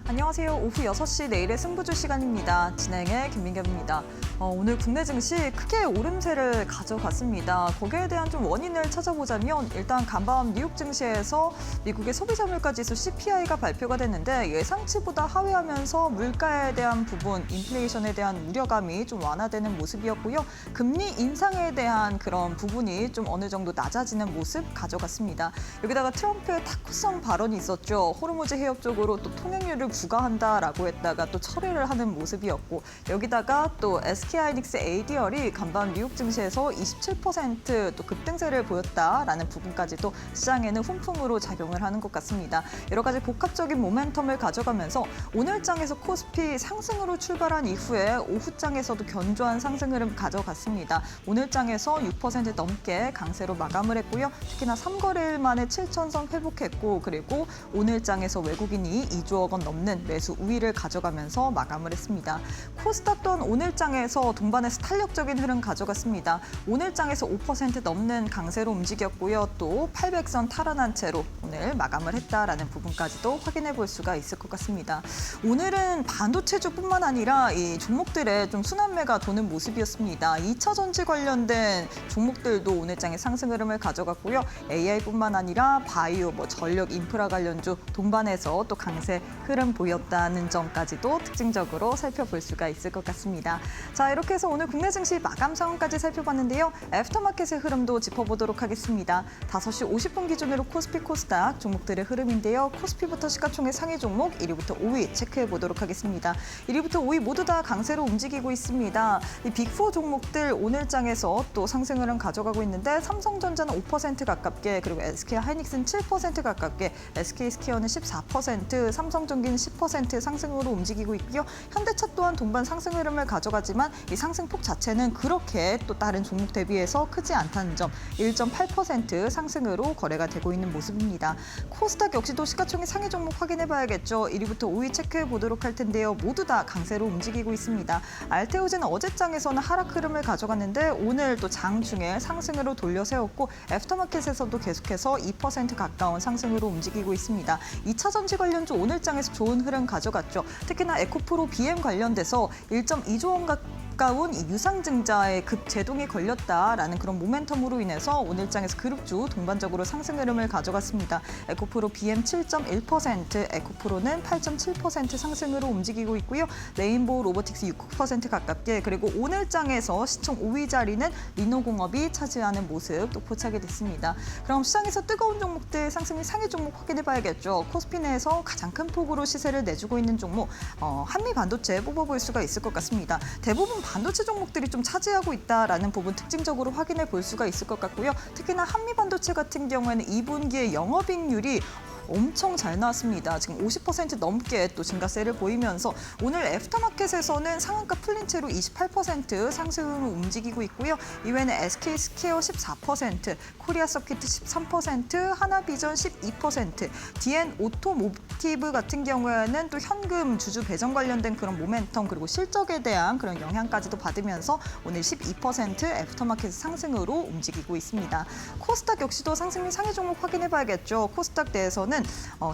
안녕하세요. 오후 6시 내일의 승부주 시간입니다. 진행의 김민경입니다. 오늘 국내 증시 크게 오름세를 가져갔습니다. 거기에 대한 좀 원인을 찾아보자면 일단 간밤 뉴욕 증시에서 미국의 소비자 물가지수 CPI가 발표가 됐는데 예상치보다 하회하면서 물가에 대한 부분, 인플레이션에 대한 우려감이 좀 완화되는 모습이었고요. 금리 인상에 대한 그런 부분이 좀 어느 정도 낮아지는 모습 가져갔습니다. 여기다가 트럼프의 타쿠성 발언이 있었죠. 호르무즈 해협 쪽으로 또 통행료를 부과한다라고 했다가 또 철회를 하는 모습이었고 여기다가 또 SK하이닉스 ADR이 간밤 뉴욕 증시에서 27% 또 급등세를 보였다라는 부분까지도 시장에는 훈풍으로 작용을 하는 것 같습니다. 여러 가지 복합적인 모멘텀을 가져가면서 오늘장에서 코스피 상승으로 출발한 이후에 오후장에서도 견조한 상승 흐름 가져갔습니다. 오늘장에서 6% 넘게 강세로 마감을 했고요. 특히나 3거래일 만에 7천선 회복했고 그리고 오늘장에서 외국인이 2조억 원 넘는 매수 우위를 가져가면서 마감을 했습니다. 코스닥 또한 오늘장에서 동반해서 탄력적인 흐름 가져갔습니다. 오늘장에서 5% 넘는 강세로 움직였고요. 또 800선 탈환한 채로 오늘 마감을 했다라는 부분까지도 확인해 볼 수가 있을 것 같습니다. 오늘은 반도체주뿐만 아니라 이 종목들의 좀 순환매가 도는 모습이었습니다. 2차 전지 관련된 종목들도 오늘장에 상승 흐름을 가져갔고요. AI뿐만 아니라 바이오, 전력, 인프라 관련주 동반해서 또 강세 흐름 보였다는 점까지도 특징적으로 살펴볼 수가 있을 것 같습니다. 자, 이렇게 해서 오늘 국내 증시 마감 상황까지 살펴봤는데요. 애프터마켓의 흐름도 짚어보도록 하겠습니다. 5시 50분 기준으로 코스피, 코스닥 종목들의 흐름인데요. 코스피부터 시가총액 상위 종목 1위부터 5위 체크해 보도록 하겠습니다. 1위부터 5위 모두 다 강세로 움직이고 있습니다. 이 빅4 종목들 오늘장에서 또 상승 흐름 가져가고 있는데 삼성전자는 5% 가깝게 그리고 SK하이닉스는 7% 가깝게 SK스퀘어는 14%, 삼성전기는 10% 상승으로 움직이고 있고요. 현대차 또한 동반 상승 흐름을 가져가지만 이 상승폭 자체는 그렇게 또 다른 종목 대비해서 크지 않다는 점 1.8% 상승으로 거래가 되고 있는 모습입니다. 코스닥 역시도 시가총액 상위 종목 확인해 봐야겠죠. 1위부터 5위 체크해 보도록 할 텐데요. 모두 다 강세로 움직이고 있습니다. 알테오즈는 어제장에서는 하락 흐름을 가져갔는데 오늘 또 장중에 상승으로 돌려 세웠고 애프터마켓에서도 계속해서 2% 가까운 상승으로 움직이고 있습니다. 2차 전지 관련주 오늘장에서 좋은 흐름 가져갔죠. 특히나 에코프로 BM 관련돼서 1.2조 원 가까운 이 유상증자의 급제동이 걸렸다라는 그런 모멘텀으로 인해서 오늘장에서 그룹주 동반적으로 상승 흐름을 가져갔습니다. 에코프로 BM 7.1%, 에코프로는 8.7% 상승으로 움직이고 있고요. 레인보우 로보틱스 6% 가깝게 그리고 오늘장에서 시총 5위 자리는 리노공업이 차지하는 모습 또 포착이 됐습니다. 그럼 시장에서 뜨거운 종목들 상승 상위 종목 확인해 봐야겠죠. 코스피 내에서 가장 큰 폭으로 시세를 내주고 있는 종목 한미 반도체 뽑아볼 수가 있을 것 같습니다. 대부분 반도체 종목들이 좀 차지하고 있다라는 부분 특징적으로 확인해 볼 수가 있을 것 같고요. 특히나 한미 반도체 같은 경우에는 2분기에 영업이익률이 엄청 잘 나왔습니다. 지금 50% 넘게 또 증가세를 보이면서 오늘 애프터마켓에서는 상한가 풀린 채로 28% 상승으로 움직이고 있고요. 이외에는 SK스퀘어 14%, 코리아서킷 13%, 하나비전 12%, DN 오토모티브 같은 경우에는 또 현금 주주 배정 관련된 그런 모멘텀 그리고 실적에 대한 그런 영향까지도 받으면서 오늘 12% 애프터마켓 상승으로 움직이고 있습니다. 코스닥 역시도 상승 및 상위 종목 확인해 봐야겠죠. 코스닥 내에서는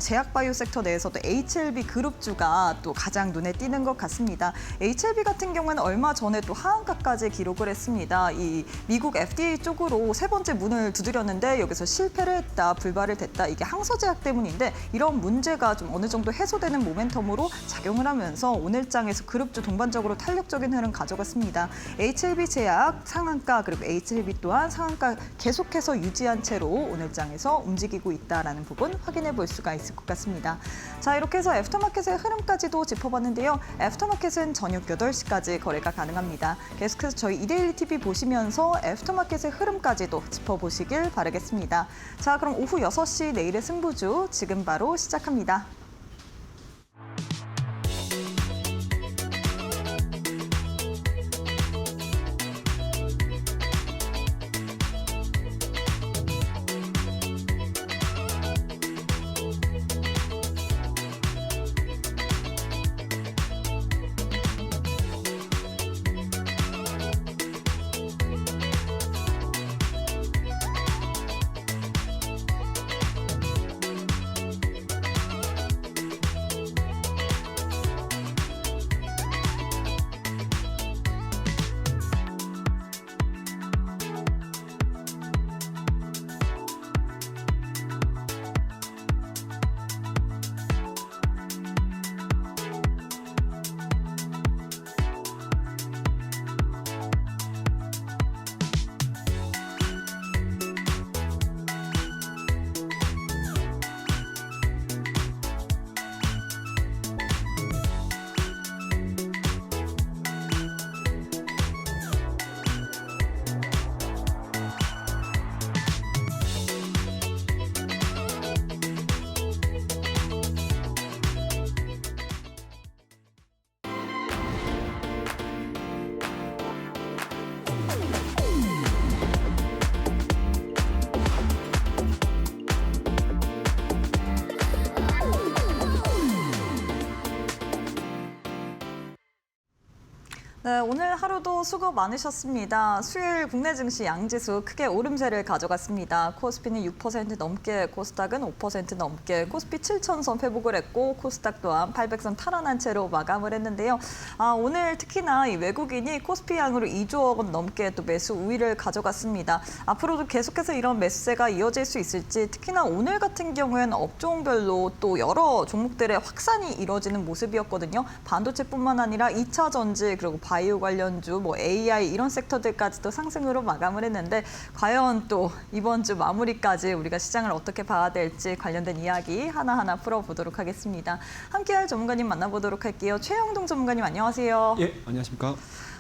제약바이오 섹터 내에서도 HLB 그룹주가 또 가장 눈에 띄는 것 같습니다. HLB 같은 경우는 얼마 전에 또 하한가까지 기록을 했습니다. 이 미국 FDA 쪽으로 세 번째 문을 두드렸는데 여기서 실패를 했다, 불발을 됐다. 이게 항소제약 때문인데 이런 문제가 좀 어느 정도 해소되는 모멘텀으로 작용을 하면서 오늘장에서 그룹주 동반적으로 탄력적인 흐름 가져갔습니다. HLB 제약 상한가 그리고 HLB 또한 상한가 계속해서 유지한 채로 오늘장에서 움직이고 있다는 부분 확인해 볼 수가 있을 것 같습니다. 자, 이렇게 해서 애프터마켓의 흐름까지도 짚어봤는데요. 애프터마켓은 저녁 8시까지 거래가 가능합니다. 계속해서 저희 이데일리 TV 보시면서 애프터마켓의 흐름까지도 짚어보시길 바라겠습니다. 자, 그럼 오후 6시 내일의 승부주 지금 바로 시작합니다. 네, 오늘 하루도 수고 많으셨습니다. 수요일 국내 증시 양지수 크게 오름세를 가져갔습니다. 코스피는 6% 넘게, 코스닥은 5% 넘게, 코스피 7,000선 회복을 했고 코스닥 또한 800선 탈환한 채로 마감을 했는데요. 오늘 특히나 이 외국인이 코스피 양으로 2조 원 넘게 또 매수 우위를 가져갔습니다. 앞으로도 계속해서 이런 매수세가 이어질 수 있을지, 특히나 오늘 같은 경우에는 업종별로 또 여러 종목들의 확산이 이뤄지는 모습이었거든요. 반도체뿐만 아니라 2차 전지 그리고 바이오 관련주, 뭐 AI 이런 섹터들까지도 상승으로 마감을 했는데 과연 또 이번 주 마무리까지 우리가 시장을 어떻게 봐야 될지 관련된 이야기 하나하나 풀어보도록 하겠습니다. 함께할 전문가님 만나보도록 할게요. 최영동 전문가님 안녕하세요. 예, 안녕하십니까.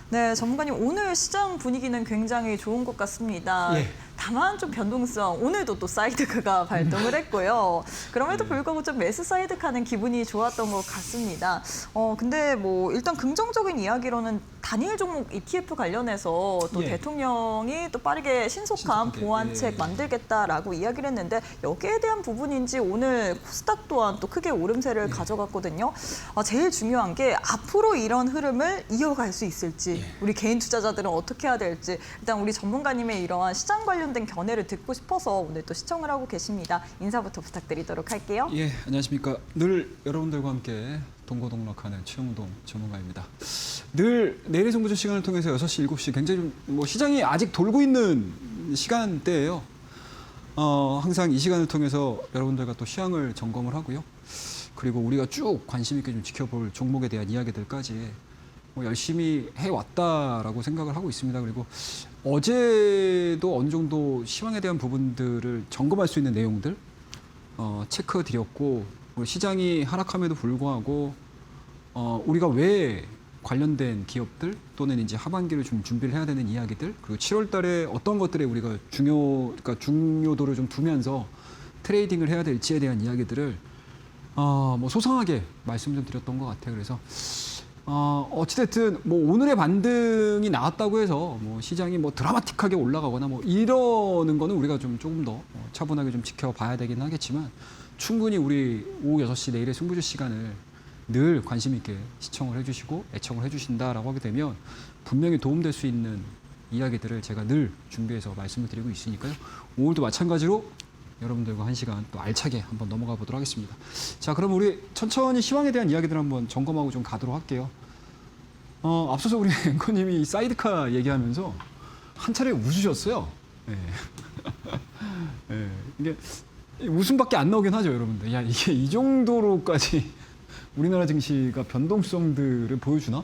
네, 전문가님 오늘 시장 분위기는 굉장히 좋은 것 같습니다. 예. 다만 좀 변동성, 오늘도 또 사이드카가 발동을 했고요. 그럼에도 불구하고 좀 매수 사이드카는 기분이 좋았던 것 같습니다. 근데 뭐 일단 긍정적인 이야기로는 단일 종목 ETF 관련해서 또 예. 대통령이 또 빠르게 신속한 신속하게, 보완책 예. 만들겠다라고 이야기를 했는데 여기에 대한 부분인지 오늘 코스닥 또한 또 크게 오름세를 가져갔거든요. 제일 중요한 게 앞으로 이런 흐름을 이어갈 수 있을지, 우리 개인 투자자들은 어떻게 해야 될지 일단 우리 전문가님의 이러한 시장 관련된 견해를 듣고 싶어서 오늘 또 시청을 하고 계십니다. 인사부터 부탁드리도록 할게요. 예, 안녕하십니까. 늘 여러분들과 함께 동고동락하는 최영동 전문가입니다. 늘 내일의 정보주 시간을 통해서 6시, 7시 굉장히 좀 시장이 아직 돌고 있는 시간대예요. 항상 이 시간을 통해서 여러분들과 또 시황을 점검을 하고요. 그리고 우리가 쭉 관심 있게 좀 지켜볼 종목에 대한 이야기들까지 열심히 해왔다라고 생각을 하고 있습니다. 그리고 어제도 어느 정도 시황에 대한 부분들을 점검할 수 있는 내용들 체크해 드렸고, 시장이 하락함에도 불구하고 우리가 왜 관련된 기업들 또는 이제 하반기를 좀 준비를 해야 되는 이야기들, 그리고 7월 달에 어떤 것들에 우리가 그러니까 중요도를 좀 두면서 트레이딩을 해야 될지에 대한 이야기들을 소상하게 말씀 좀 드렸던 것 같아요. 그래서 어찌됐든 오늘의 반등이 나왔다고 해서 시장이 드라마틱하게 올라가거나 이러는 거는 우리가 조금 더 차분하게 좀 지켜봐야 되긴 하겠지만, 충분히 우리 오후 6시 내일의 승부주 시간을 늘 관심 있게 시청을 해주시고 애청을 해주신다라고 하게 되면 분명히 도움될 수 있는 이야기들을 제가 늘 준비해서 말씀을 드리고 있으니까요. 오늘도 마찬가지로 여러분들과 한 시간 또 알차게 한번 넘어가 보도록 하겠습니다. 자, 그럼 우리 천천히 시황에 대한 이야기들 한번 점검하고 좀 가도록 할게요. 앞서서 우리 앵커님이 사이드카 얘기하면서 한 차례 웃으셨어요. 네. 네. 이게 웃음밖에 안 나오긴 하죠, 여러분들. 야, 이게 이 정도로까지 우리나라 증시가 변동성들을 보여주나?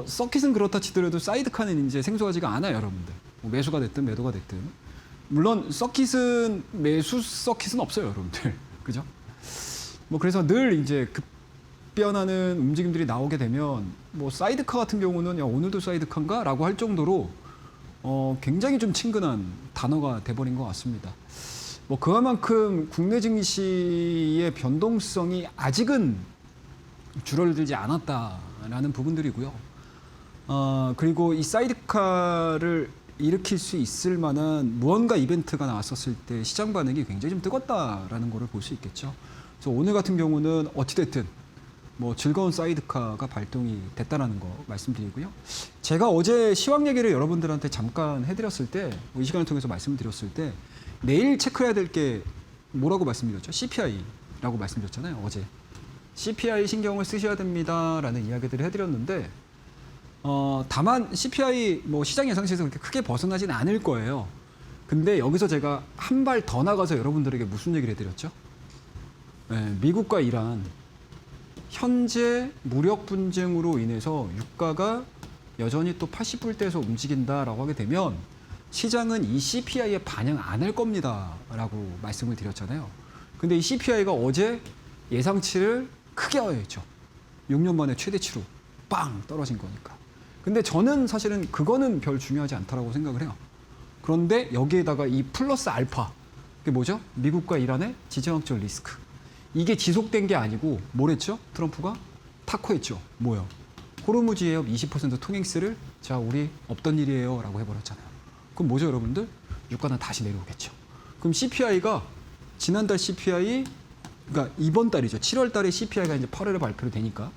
서킷은 그렇다 치더라도 사이드카는 이제 생소하지가 않아요, 여러분들. 매수가 됐든 매도가 됐든. 물론 서킷은 매수 서킷은 없어요, 여러분들. 그죠? 그래서 늘 이제 급변하는 움직임들이 나오게 되면 사이드카 같은 경우는 야, 오늘도 사이드카인가라고 할 정도로 굉장히 좀 친근한 단어가 돼버린 것 같습니다. 그만큼 국내 증시의 변동성이 아직은 줄어들지 않았다라는 부분들이고요. 그리고 이 사이드카를 일으킬 수 있을 만한 무언가 이벤트가 나왔었을 때 시장 반응이 굉장히 좀 뜨겁다라는 거를 볼 수 있겠죠. 그래서 오늘 같은 경우는 어찌됐든 즐거운 사이드카가 발동이 됐다라는 거 말씀드리고요. 제가 어제 시황 얘기를 여러분들한테 잠깐 해드렸을 때, 이 시간을 통해서 말씀드렸을 때 내일 체크해야 될 게 뭐라고 말씀드렸죠? CPI라고 말씀드렸잖아요, 어제. CPI 신경을 쓰셔야 됩니다라는 이야기들을 해드렸는데, 다만 CPI 시장 예상치에서 그렇게 크게 벗어나지는 않을 거예요. 근데 여기서 제가 한 발 더 나가서 여러분들에게 무슨 얘기를 해드렸죠? 네, 미국과 이란 현재 무력 분쟁으로 인해서 유가가 여전히 또 80불대에서 움직인다라고 하게 되면 시장은 이 CPI에 반영 안 할 겁니다라고 말씀을 드렸잖아요. 근데 이 CPI가 어제 예상치를 크게 하회했죠. 6년 만에 최대치로 빵 떨어진 거니까. 근데 저는 사실은 그거는 별 중요하지 않다라고 생각을 해요. 그런데 여기에다가 이 플러스 알파, 그게 뭐죠? 미국과 이란의 지정학적 리스크. 이게 지속된 게 아니고 뭐랬죠? 트럼프가 타코했죠. 뭐요? 호르무즈 해협 20% 통행세를 자, 우리 없던 일이에요 라고 해버렸잖아요. 그럼 뭐죠, 여러분들? 유가는 다시 내려오겠죠. 그럼 CPI가 지난달 CPI, 그러니까 이번 달이죠. 7월 달에 CPI가 이제 8월에 발표를 되니까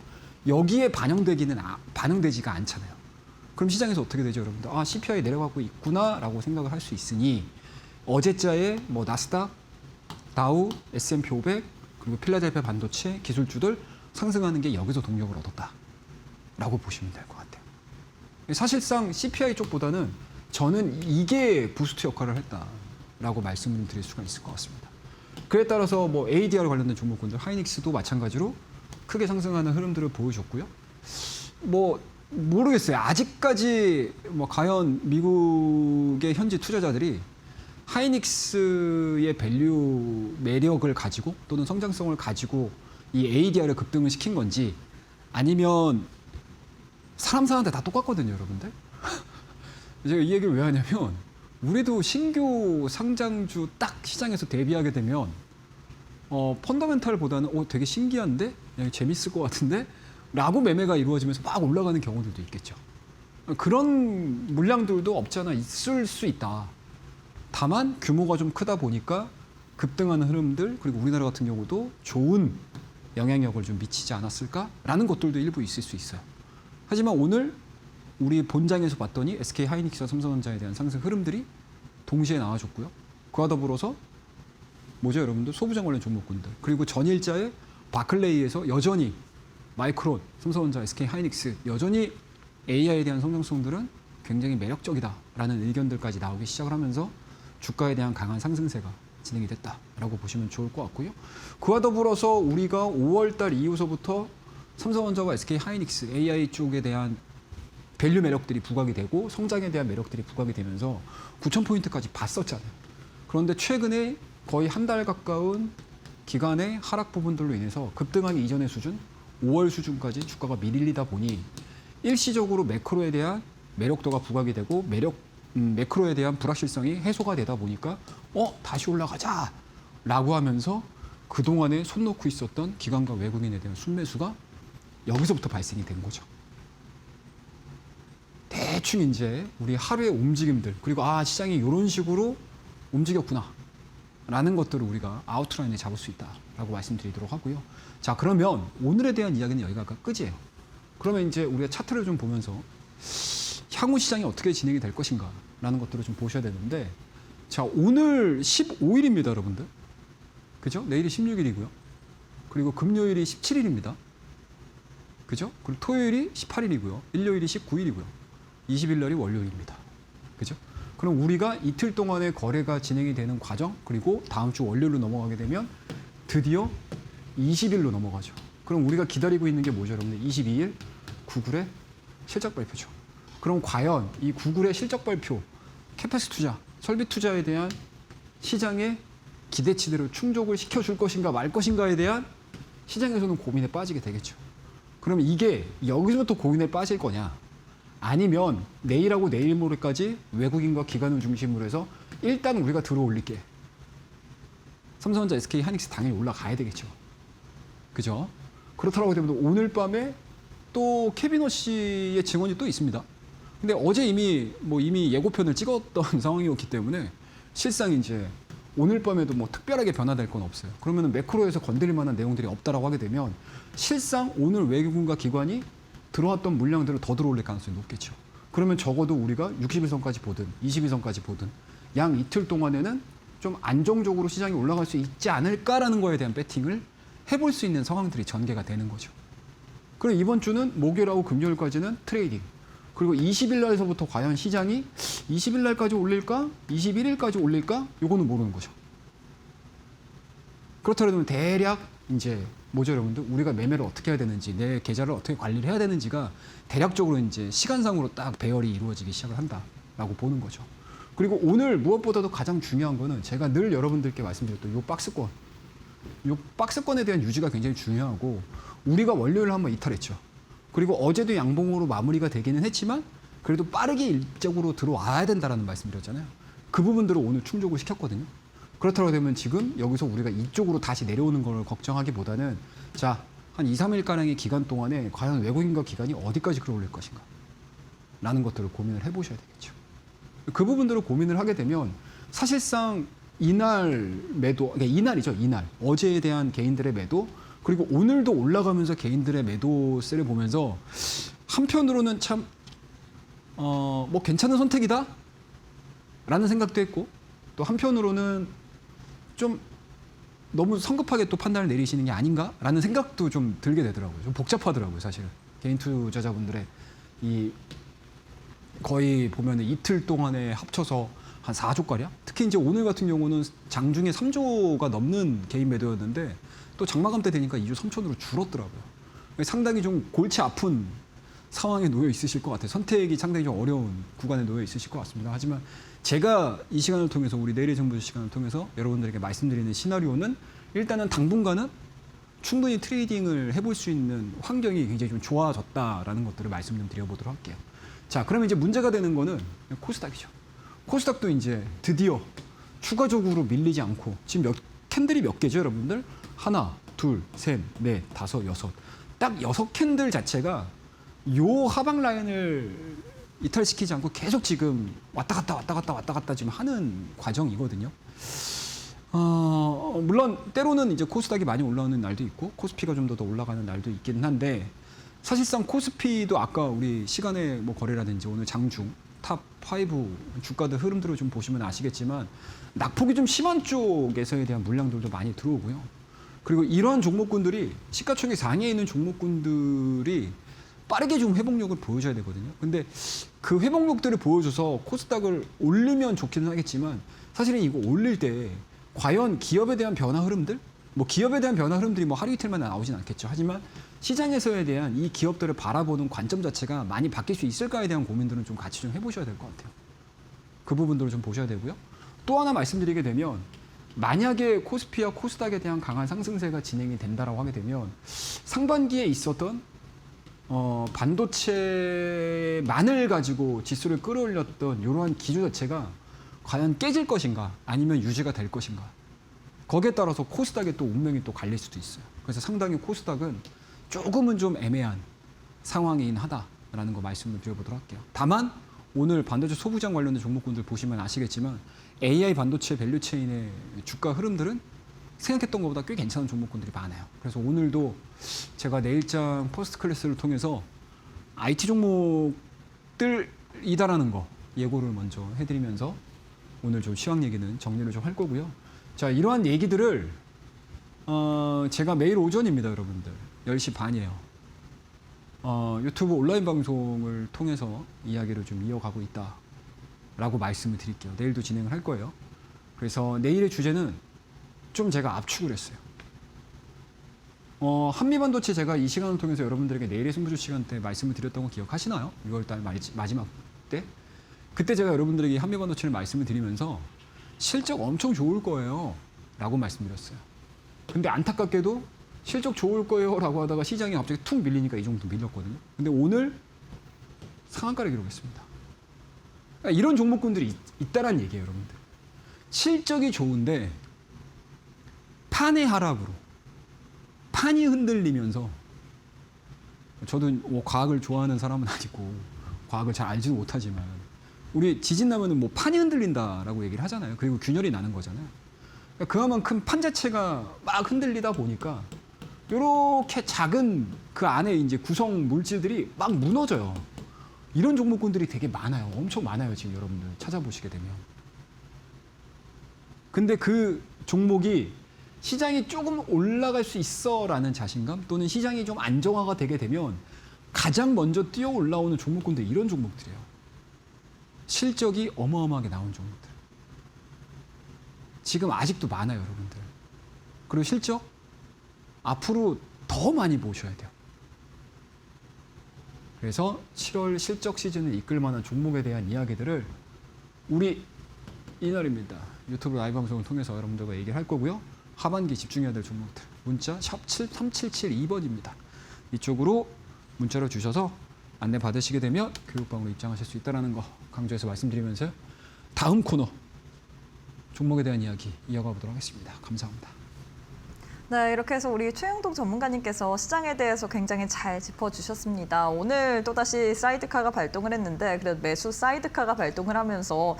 여기에 반영되지가 않잖아요. 그럼 시장에서 어떻게 되죠, 여러분들? 아, CPI 내려가고 있구나라고 생각을 할 수 있으니 어제자에 뭐 나스닥, 다우, S&P 500 그리고 필라델피아 반도체 기술주들 상승하는 게 여기서 동력을 얻었다라고 보시면 될 것 같아요. 사실상 CPI 쪽보다는 저는 이게 부스트 역할을 했다라고 말씀을 드릴 수가 있을 것 같습니다. 그에 따라서 뭐 ADR 관련된 종목군들 하이닉스도 마찬가지로 크게 상승하는 흐름들을 보여줬고요. 뭐 모르겠어요. 아직까지 뭐 과연 미국의 현지 투자자들이 하이닉스의 밸류 매력을 가지고 또는 성장성을 가지고 이 ADR을 급등을 시킨 건지 아니면 사람 사는데 다 똑같거든요, 여러분들. 제가 이 얘기를 왜 하냐면 우리도 신규 상장주 딱 시장에서 대비하게 되면 펀더멘탈보다는 되게 신기한데? 재밌을 것 같은데? 라고 매매가 이루어지면서 막 올라가는 경우들도 있겠죠. 그런 물량들도 없잖아 있을 수 있다. 다만 규모가 좀 크다 보니까 급등하는 흐름들 그리고 우리나라 같은 경우도 좋은 영향력을 좀 미치지 않았을까라는 것들도 일부 있을 수 있어요. 하지만 오늘 우리 본장에서 봤더니 SK 하이닉스와 삼성전자에 대한 상승 흐름들이 동시에 나와줬고요. 그와 더불어서 뭐죠, 여러분들? 소부장 관련 종목군들 그리고 전일자에 바클레이에서 여전히 마이크론, 삼성전자, SK 하이닉스 여전히 AI에 대한 성장성들은 굉장히 매력적이다라는 의견들까지 나오기 시작을 하면서 주가에 대한 강한 상승세가 진행이 됐다라고 보시면 좋을 것 같고요. 그와 더불어서 우리가 5월달 이후서부터 삼성전자와 SK 하이닉스 AI 쪽에 대한 밸류 매력들이 부각이 되고 성장에 대한 매력들이 부각이 되면서 9,000포인트까지 봤었잖아요. 그런데 최근에 거의 한 달 가까운 기간의 하락 부분들로 인해서 급등하기 이전의 수준, 5월 수준까지 주가가 밀리다 보니 일시적으로 매크로에 대한 매력도가 부각이 되고 매크로에 대한 불확실성이 해소가 되다 보니까 다시 올라가자 라고 하면서 그동안에 손 놓고 있었던 기관과 외국인에 대한 순매수가 여기서부터 발생이 된 거죠. 대충 이제 우리 하루의 움직임들 그리고 시장이 이런 식으로 움직였구나 라는 것들을 우리가 아웃라인에 잡을 수 있다라고 말씀드리도록 하고요. 자, 그러면 오늘에 대한 이야기는 여기가 끝이에요. 그러면 이제 우리가 차트를 좀 보면서 향후 시장이 어떻게 진행이 될 것인가 라는 것들을 좀 보셔야 되는데, 자, 오늘 15일입니다, 여러분들. 그죠? 내일이 16일이고요. 그리고 금요일이 17일입니다. 그죠? 그리고 토요일이 18일이고요. 일요일이 19일이고요. 20일 날이 월요일입니다. 그죠? 그럼 우리가 이틀 동안의 거래가 진행이 되는 과정, 그리고 다음 주 월요일로 넘어가게 되면 드디어 20일로 넘어가죠. 그럼 우리가 기다리고 있는 게 뭐죠, 여러분들? 22일 구글의 실적 발표죠. 그럼 과연 이 구글의 실적 발표, 캐패스 투자, 설비 투자에 대한 시장의 기대치대로 충족을 시켜줄 것인가 말 것인가에 대한 시장에서는 고민에 빠지게 되겠죠. 그럼 이게 여기서부터 고민에 빠질 거냐? 아니면 내일하고 내일 모레까지 외국인과 기관을 중심으로 해서 일단 우리가 들어올릴게. 삼성전자, SK 하이닉스 당연히 올라가야 되겠죠. 그죠? 그렇다고 되면 오늘 밤에 또 케비너 씨의 증언이 또 있습니다. 근데 어제 이미 예고편을 찍었던 상황이었기 때문에 실상 이제 오늘 밤에도 뭐 특별하게 변화될 건 없어요. 그러면 매크로에서 건드릴 만한 내용들이 없다라고 하게 되면 실상 오늘 외국인과 기관이 들어왔던 물량들을 더 들어올릴 가능성이 높겠죠. 그러면 적어도 우리가 60일선까지 보든 20일선까지 보든 양 이틀 동안에는 좀 안정적으로 시장이 올라갈 수 있지 않을까라는 거에 대한 배팅을 해볼 수 있는 상황들이 전개가 되는 거죠. 그리고 이번 주는 목요일하고 금요일까지는 트레이딩. 그리고 20일 날에서부터 과연 시장이 20일 날까지 올릴까? 21일까지 올릴까? 요거는 모르는 거죠. 그렇다면 대략 이제 뭐죠, 여러분들? 우리가 매매를 어떻게 해야 되는지, 내 계좌를 어떻게 관리를 해야 되는지가 대략적으로 이제 시간상으로 딱 배열이 이루어지기 시작을 한다라고 보는 거죠. 그리고 오늘 무엇보다도 가장 중요한 거는 제가 늘 여러분들께 말씀드렸던 요 박스권. 요 박스권에 대한 유지가 굉장히 중요하고 우리가 월요일 한번 이탈했죠. 그리고 어제도 양봉으로 마무리가 되기는 했지만 그래도 빠르게 일적으로 들어와야 된다라는 말씀드렸잖아요. 그 부분들을 오늘 충족을 시켰거든요. 그렇다고 되면 지금 여기서 우리가 이쪽으로 다시 내려오는 걸 걱정하기보다는 자, 한 2, 3일가량의 기간 동안에 과연 외국인과 기관이 어디까지 끌어올릴 것인가 라는 것들을 고민을 해보셔야 되겠죠. 그 부분들을 고민을 하게 되면 사실상 이날 매도, 그러니까 이날이죠, 이날. 어제에 대한 개인들의 매도, 그리고 오늘도 올라가면서 개인들의 매도세를 보면서 한편으로는 참 뭐 괜찮은 선택이다 라는 생각도 했고, 또 한편으로는 좀 너무 성급하게 또 판단을 내리시는 게 아닌가라는 생각도 좀 들게 되더라고요. 좀 복잡하더라고요, 사실은. 개인 투자자분들의 이 거의 보면 이틀 동안에 합쳐서 한 4조가량? 특히 이제 오늘 같은 경우는 장중에 3조가 넘는 개인 매도였는데 또 장마감 때 되니까 2조 3천으로 줄었더라고요. 상당히 좀 골치 아픈 상황에 놓여 있으실 것 같아요. 선택이 상당히 좀 어려운 구간에 놓여 있으실 것 같습니다. 하지만 제가 이 시간을 통해서, 우리 내일의 정부 시간을 통해서 여러분들에게 말씀드리는 시나리오는 일단은 당분간은 충분히 트레이딩을 해볼 수 있는 환경이 굉장히 좀 좋아졌다라는 것들을 말씀 좀 드려보도록 할게요. 자, 그러면 이제 문제가 되는 거는 코스닥이죠. 코스닥도 이제 드디어 추가적으로 밀리지 않고 지금 캔들이 몇 개죠, 여러분들? 하나, 둘, 셋, 넷, 다섯, 여섯. 딱 6캔들 자체가 요 하방 라인을 이탈시키지 않고 계속 지금 왔다 갔다 지금 하는 과정이거든요. 물론 때로는 이제 코스닥이 많이 올라오는 날도 있고 코스피가 좀 더 올라가는 날도 있기는 한데, 사실상 코스피도 아까 우리 시간의 뭐 거래라든지 오늘 장중 탑 5 주가들 흐름들을 좀 보시면 아시겠지만 낙폭이 좀 심한 쪽에서에 대한 물량들도 많이 들어오고요. 그리고 이러한 종목군들이 시가총액 상위에 있는 종목군들이 빠르게 좀 회복력을 보여줘야 되거든요. 근데 그 회복력들을 보여줘서 코스닥을 올리면 좋기는 하겠지만, 사실은 이거 올릴 때 과연 기업에 대한 변화 흐름들? 뭐 기업에 대한 변화 흐름들이 뭐 하루 이틀만 나오진 않겠죠. 하지만 시장에서에 대한 이 기업들을 바라보는 관점 자체가 많이 바뀔 수 있을까에 대한 고민들은 좀 같이 좀 해보셔야 될 것 같아요. 그 부분들을 좀 보셔야 되고요. 또 하나 말씀드리게 되면, 만약에 코스피와 코스닥에 대한 강한 상승세가 진행이 된다라고 하게 되면 상반기에 있었던 반도체만을 가지고 지수를 끌어올렸던 이러한 기조 자체가 과연 깨질 것인가 아니면 유지가 될 것인가, 거기에 따라서 코스닥의 또 운명이 또 갈릴 수도 있어요. 그래서 상당히 코스닥은 조금은 좀 애매한 상황이긴 하다라는 거 말씀을 드려보도록 할게요. 다만 오늘 반도체 소부장 관련된 종목군들 보시면 아시겠지만 AI 반도체 밸류체인의 주가 흐름들은 생각했던 것보다 꽤 괜찮은 종목군들이 많아요. 그래서 오늘도 제가 내일장 퍼스트 클래스를 통해서 IT 종목들이다라는 거 예고를 먼저 해드리면서 오늘 좀 시황 얘기는 정리를 좀 할 거고요. 자, 이러한 얘기들을 제가 매일 오전입니다, 여러분들. 10시 반이에요. 유튜브 온라인 방송을 통해서 이야기를 좀 이어가고 있다라고 말씀을 드릴게요. 내일도 진행을 할 거예요. 그래서 내일의 주제는 좀 제가 압축을 했어요. 한미반도체 제가 이 시간을 통해서 여러분들에게 내일의 승부주 시간 때 말씀을 드렸던 거 기억하시나요? 6월달 마지막 때? 그때 제가 여러분들에게 한미반도체를 말씀을 드리면서 실적 엄청 좋을 거예요 라고 말씀드렸어요. 근데 안타깝게도 실적 좋을 거예요 라고 하다가 시장이 갑자기 툭 밀리니까 이 정도 밀렸거든요. 근데 오늘 상한가를 기록했습니다. 그러니까 이런 종목군들이 있다란 얘기예요, 여러분들. 실적이 좋은데 판의 하락으로 판이 흔들리면서, 저도 뭐 과학을 좋아하는 사람은 아니고 과학을 잘 알지도 못하지만 우리 지진 나면은 뭐 판이 흔들린다라고 얘기를 하잖아요. 그리고 균열이 나는 거잖아요. 그러니까 그만큼 판 자체가 막 흔들리다 보니까 이렇게 작은 그 안에 이제 구성 물질들이 막 무너져요. 이런 종목군들이 되게 많아요. 엄청 많아요, 지금 여러분들 찾아보시게 되면. 근데 그 종목이 시장이 조금 올라갈 수 있어라는 자신감, 또는 시장이 좀 안정화가 되게 되면 가장 먼저 뛰어 올라오는 종목군들이 이런 종목들이에요. 실적이 어마어마하게 나온 종목들. 지금 아직도 많아요, 여러분들. 그리고 실적 앞으로 더 많이 보셔야 돼요. 그래서 7월 실적 시즌을 이끌 만한 종목에 대한 이야기들을 우리 이날입니다. 유튜브 라이브 방송을 통해서 여러분들과 얘기를 할 거고요. 하반기 집중해야 될 종목들. 문자 샵 3772번입니다. 이쪽으로 문자로 주셔서 안내 받으시게 되면 교육방으로 입장하실 수 있다는 거 강조해서 말씀드리면서 다음 코너 종목에 대한 이야기 이어가 보도록 하겠습니다. 감사합니다. 네, 이렇게 해서 우리 최영동 전문가님께서 시장에 대해서 굉장히 잘 짚어주셨습니다. 오늘 또다시 사이드카가 발동을 했는데 그래도 매수 사이드카가 발동을 하면서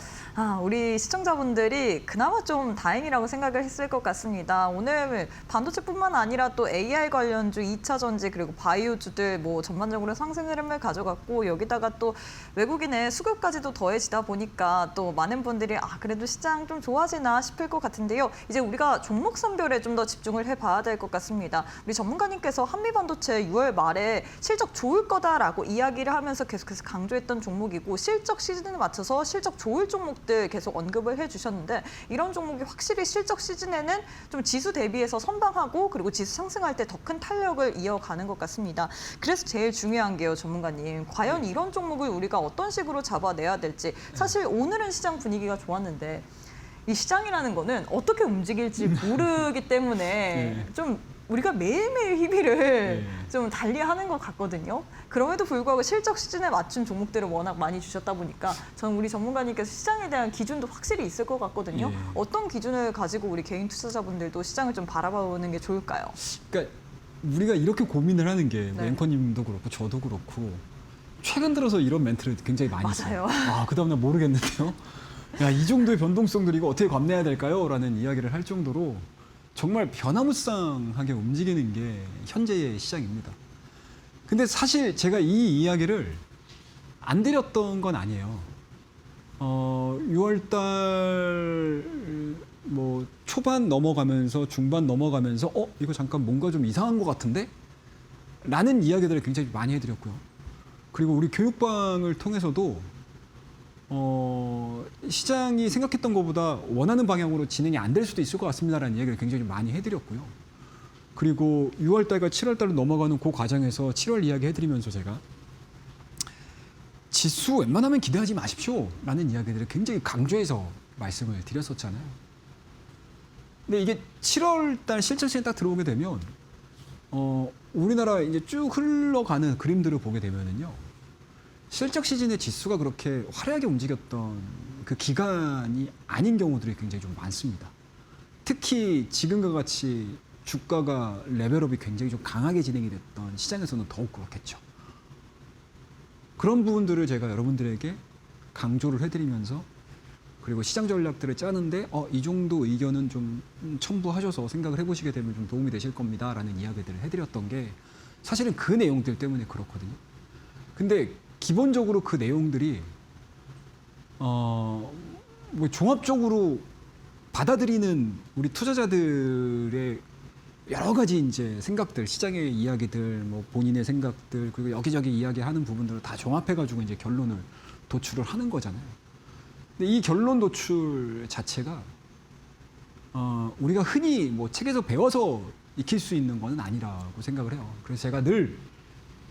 우리 시청자분들이 그나마 좀 다행이라고 생각을 했을 것 같습니다. 오늘 반도체뿐만 아니라 또 AI 관련주, 2차 전지 그리고 바이오주들 뭐 전반적으로 상승 흐름을 가져갔고 여기다가 또 외국인의 수급까지도 더해지다 보니까 또 많은 분들이 그래도 시장 좀 좋아지나 싶을 것 같은데요. 이제 우리가 종목 선별에 좀 더 집중을 해봐야 될 것 같습니다. 우리 전문가님께서 한미반도체 6월 말에 실적 좋을 거다라고 이야기를 하면서 계속해서 강조했던 종목이고 실적 시즌에 맞춰서 실적 좋을 종목들 계속 언급을 해주셨는데 이런 종목이 확실히 실적 시즌에는 좀 지수 대비해서 선방하고 그리고 지수 상승할 때 더 큰 탄력을 이어가는 것 같습니다. 그래서 제일 중요한 게요, 전문가님. 과연 이런 종목을 우리가 어떤 식으로 잡아내야 될지. 사실 오늘은 시장 분위기가 좋았는데 이 시장이라는 거는 어떻게 움직일지 모르기 때문에 좀 우리가 매일매일 희비를 좀 달리하는 것 같거든요. 그럼에도 불구하고 실적 시즌에 맞춘 종목들을 워낙 많이 주셨다 보니까 저는 우리 전문가님께서 시장에 대한 기준도 확실히 있을 것 같거든요. 어떤 기준을 가지고 우리 개인 투자자분들도 시장을 좀 바라보는 게 좋을까요? 그러니까 우리가 이렇게 고민을 하는 게 앵커님도 그렇고 저도 그렇고 최근 들어서 이런 멘트를 굉장히 많이 써요. 그 다음 날 모르겠는데요. 야, 이 정도의 변동성들이 이거 어떻게 감내해야 될까요? 라는 이야기를 할 정도로 정말 변화무쌍하게 움직이는 게 현재의 시장입니다. 근데 사실 제가 이 이야기를 안 드렸던 건 아니에요. 6월달 뭐 초반 넘어가면서 중반 넘어가면서 이거 잠깐 뭔가 좀 이상한 것 같은데? 라는 이야기들을 굉장히 많이 해드렸고요. 그리고 우리 교육방을 통해서도 시장이 생각했던 것보다 원하는 방향으로 진행이 안 될 수도 있을 것 같습니다라는 이야기를 굉장히 많이 해드렸고요. 그리고 6월달과 7월달로 넘어가는 그 과정에서 7월 이야기 해드리면서 제가 지수 웬만하면 기대하지 마십시오 라는 이야기들을 굉장히 강조해서 말씀을 드렸었잖아요. 근데 이게 7월달 실적시에 딱 들어오게 되면 우리나라 이제 쭉 흘러가는 그림들을 보게 되면은요. 실적 시즌의 지수가 그렇게 화려하게 움직였던 그 기간이 아닌 경우들이 굉장히 좀 많습니다. 특히 지금과 같이 주가가 레벨업이 굉장히 좀 강하게 진행이 됐던 시장에서는 더욱 그렇겠죠. 그런 부분들을 제가 여러분들에게 강조를 해드리면서 그리고 시장 전략들을 짜는데 이 정도 의견은 좀 첨부하셔서 생각을 해보시게 되면 좀 도움이 되실 겁니다 라는 이야기들을 해드렸던 게 사실은 그 내용들 때문에 그렇거든요. 근데 기본적으로 그 내용들이 뭐 종합적으로 받아들이는 우리 투자자들의 여러 가지 이제 생각들, 시장의 이야기들, 뭐 본인의 생각들 그리고 여기저기 이야기하는 부분들을 다 종합해가지고 이제 결론을 도출을 하는 거잖아요. 근데 이 결론 도출 자체가 우리가 흔히 뭐 책에서 배워서 익힐 수 있는 거는 아니라고 생각을 해요. 그래서 제가 늘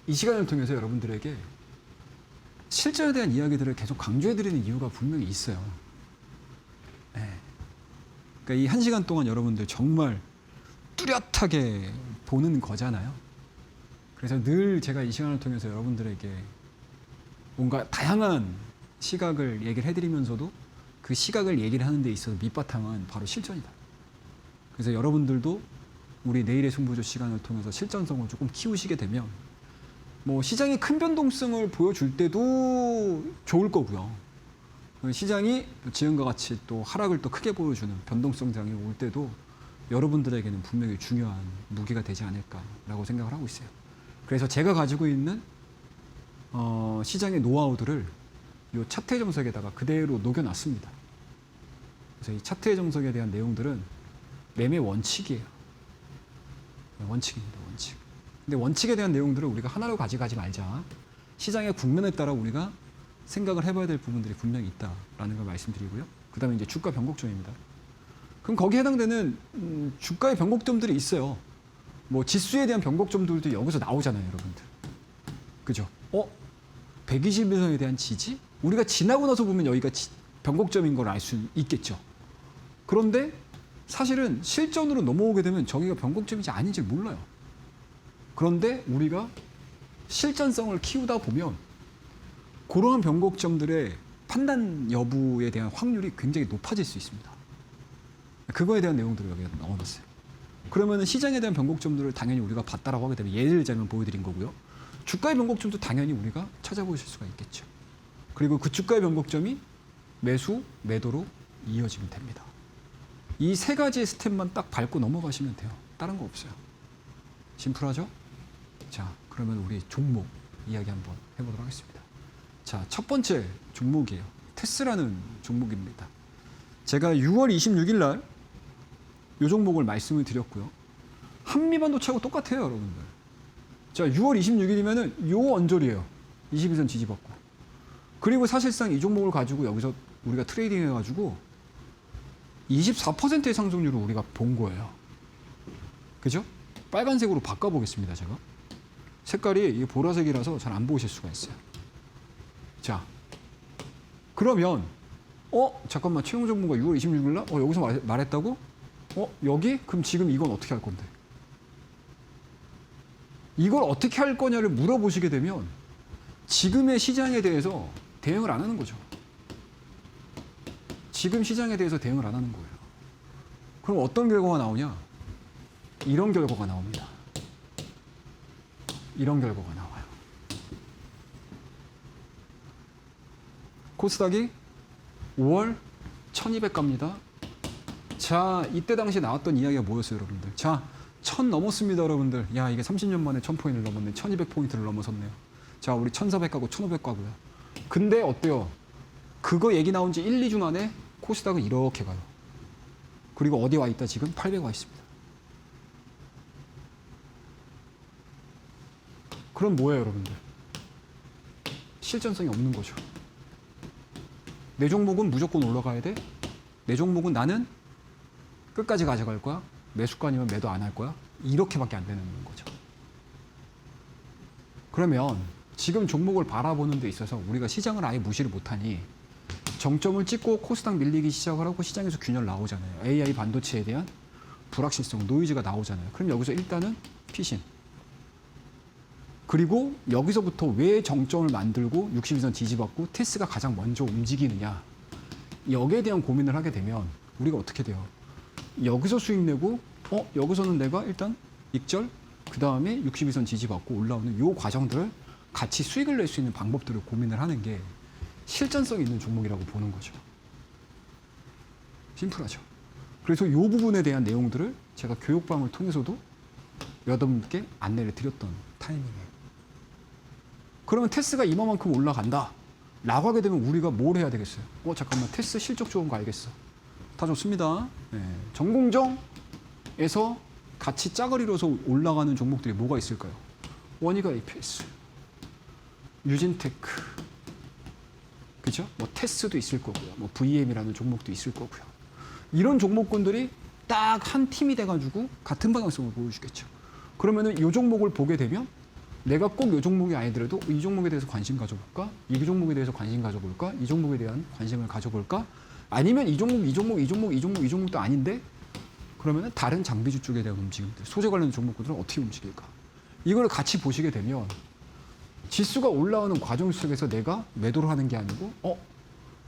이 시간을 통해서 여러분들에게 실전에 대한 이야기들을 계속 강조해드리는 이유가 분명히 있어요. 네. 그러니까 이 1시간 동안 여러분들 정말 뚜렷하게 보는 거잖아요. 그래서 늘 제가 이 시간을 통해서 여러분들에게 뭔가 다양한 시각을 얘기를 해드리면서도 그 시각을 얘기를 하는 데 있어서 밑바탕은 바로 실전이다. 그래서 여러분들도 우리 내일의 승부조 시간을 통해서 실전성을 조금 키우시게 되면 뭐 시장이 큰 변동성을 보여줄 때도 좋을 거고요. 시장이 지금과 같이 또 하락을 또 크게 보여주는 변동성 장이 올 때도 여러분들에게는 분명히 중요한 무기가 되지 않을까라고 생각을 하고 있어요. 그래서 제가 가지고 있는 시장의 노하우들을 이 차트의 정석에다가 그대로 녹여놨습니다. 그래서 이 차트의 정석에 대한 내용들은 매매 원칙이에요. 원칙입니다. 원칙. 근데 원칙에 대한 내용들을 우리가 하나로 가져가지 말자. 시장의 국면에 따라 우리가 생각을 해봐야 될 부분들이 분명히 있다라는 걸 말씀드리고요. 그 다음에 이제 주가 변곡점입니다. 그럼 거기에 해당되는 주가의 변곡점들이 있어요. 뭐 지수에 대한 변곡점들도 여기서 나오잖아요, 여러분들. 그죠? 120일선에 대한 지지? 우리가 지나고 나서 보면 여기가 변곡점인 걸 알 수 있겠죠. 그런데 사실은 실전으로 넘어오게 되면 저기가 변곡점인지 아닌지 몰라요. 그런데 우리가 실전성을 키우다 보면 그러한 변곡점들의 판단 여부에 대한 확률이 굉장히 높아질 수 있습니다. 그거에 대한 내용들을 여기에 넣어놨어요. 그러면 시장에 대한 변곡점들을 당연히 우리가 봤다라고 하게 되면 예를 들자면 보여드린 거고요. 주가의 변곡점도 당연히 우리가 찾아보실 수가 있겠죠. 그리고 그 주가의 변곡점이 매수, 매도로 이어지면 됩니다. 이 세 가지의 스텝만 딱 밟고 넘어가시면 돼요. 다른 거 없어요. 심플하죠? 자, 그러면 우리 종목 이야기 한번 해보도록 하겠습니다. 자, 첫 번째 종목이에요. 테스라는 종목입니다. 제가 6월 26일 날 이 종목을 말씀을 드렸고요. 한미반도체하고 똑같아요, 여러분들. 자, 6월 26일이면은 요 언저리예요. 22선 지지받고. 그리고 사실상 이 종목을 가지고 여기서 우리가 트레이딩 해가지고 24%의 상승률을 우리가 본 거예요. 그죠? 빨간색으로 바꿔보겠습니다, 제가. 색깔이 이게 보라색이라서 잘 안 보실 수가 있어요. 자, 그러면 잠깐만, 채용 정보가 6월 26일 날 여기서 말했다고? 여기? 그럼 지금 이건 어떻게 할 건데? 이걸 어떻게 할 거냐를 물어보시게 되면 지금의 시장에 대해서 대응을 안 하는 거죠. 지금 시장에 대해서 대응을 안 하는 거예요. 그럼 어떤 결과가 나오냐? 이런 결과가 나옵니다. 이런 결과가 나와요. 코스닥이 5월 1200 갑니다. 자, 이때 당시 나왔던 이야기가 뭐였어요, 여러분들? 자, 1000 넘었습니다, 여러분들. 야, 이게 30년 만에 1000포인트를 넘었네. 1200포인트를 넘어섰네요. 자, 우리 1400 가고 1500 가고요. 근데 어때요? 그거 얘기 나온 지 1, 2주 만에 코스닥은 이렇게 가요. 그리고 어디 와 있다? 지금 800 와 있습니다. 그럼 뭐예요, 여러분들? 실전성이 없는 거죠. 내 종목은 무조건 올라가야 돼. 내 종목은 나는 끝까지 가져갈 거야. 매수가 아니면 매도 안 할 거야. 이렇게밖에 안 되는 거죠. 그러면 지금 종목을 바라보는 데 있어서 우리가 시장을 아예 무시를 못하니 정점을 찍고 코스닥 밀리기 시작을 하고 시장에서 균열 나오잖아요. AI 반도체에 대한 불확실성, 노이즈가 나오잖아요. 그럼 여기서 일단은 피신. 그리고 여기서부터 왜 정점을 만들고 62선 지지받고 테스가 가장 먼저 움직이느냐. 여기에 대한 고민을 하게 되면 우리가 어떻게 돼요? 여기서 수익 내고 여기서는 내가 일단 익절, 그 다음에 62선 지지받고 올라오는 요 과정들을 같이 수익을 낼 수 있는 방법들을 고민을 하는 게 실전성 있는 종목이라고 보는 거죠. 심플하죠. 그래서 이 부분에 대한 내용들을 제가 교육방을 통해서도 여러분께 안내를 드렸던 타이밍이에요. 그러면 테스가 이만큼 올라간다 라고 하게 되면 우리가 뭘 해야 되겠어요? 잠깐만, 테스 실적 좋은 거 알겠어. 다 좋습니다. 네. 전공정에서 같이 짝을 이뤄서 올라가는 종목들이 뭐가 있을까요? 원희가 APS, 유진테크, 그죠? 뭐 테스도 있을 거고요. 뭐 VM이라는 종목도 있을 거고요. 이런 종목군들이 딱 한 팀이 돼가지고 같은 방향성을 보여주겠죠. 그러면은 이 종목을 보게 되면 내가 꼭 이 종목이 아니더라도 이 종목에 대해서 관심 가져볼까? 이 종목에 대해서 관심 가져볼까? 이 종목에 대한 관심을 가져볼까? 아니면 이 종목도 아닌데 그러면은 다른 장비주 쪽에 대한 움직임들, 소재 관련 종목들은 어떻게 움직일까? 이걸 같이 보시게 되면 지수가 올라오는 과정 속에서 내가 매도를 하는 게 아니고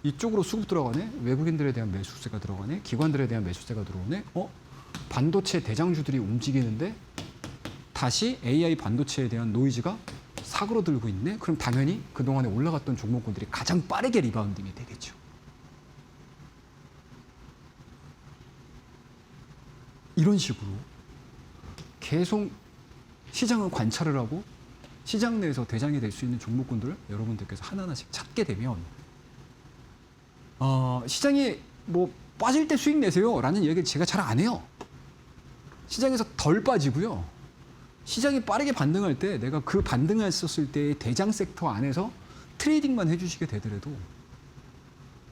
이쪽으로 수급 들어가네? 외국인들에 대한 매수세가 들어가네? 기관들에 대한 매수세가 들어오네? 반도체 대장주들이 움직이는데 다시 AI 반도체에 대한 노이즈가 사그러들고 있네? 그럼 당연히 그동안에 올라갔던 종목군들이 가장 빠르게 리바운딩이 되겠죠. 이런 식으로 계속 시장을 관찰을 하고 시장 내에서 대장이 될 수 있는 종목군들을 여러분들께서 하나하나씩 찾게 되면 시장이 뭐 빠질 때 수익 내세요 라는 얘기를 제가 잘 안 해요. 시장에서 덜 빠지고요. 시장이 빠르게 반등할 때 내가 그 반등했었을 때의 대장 섹터 안에서 트레이딩만 해주시게 되더라도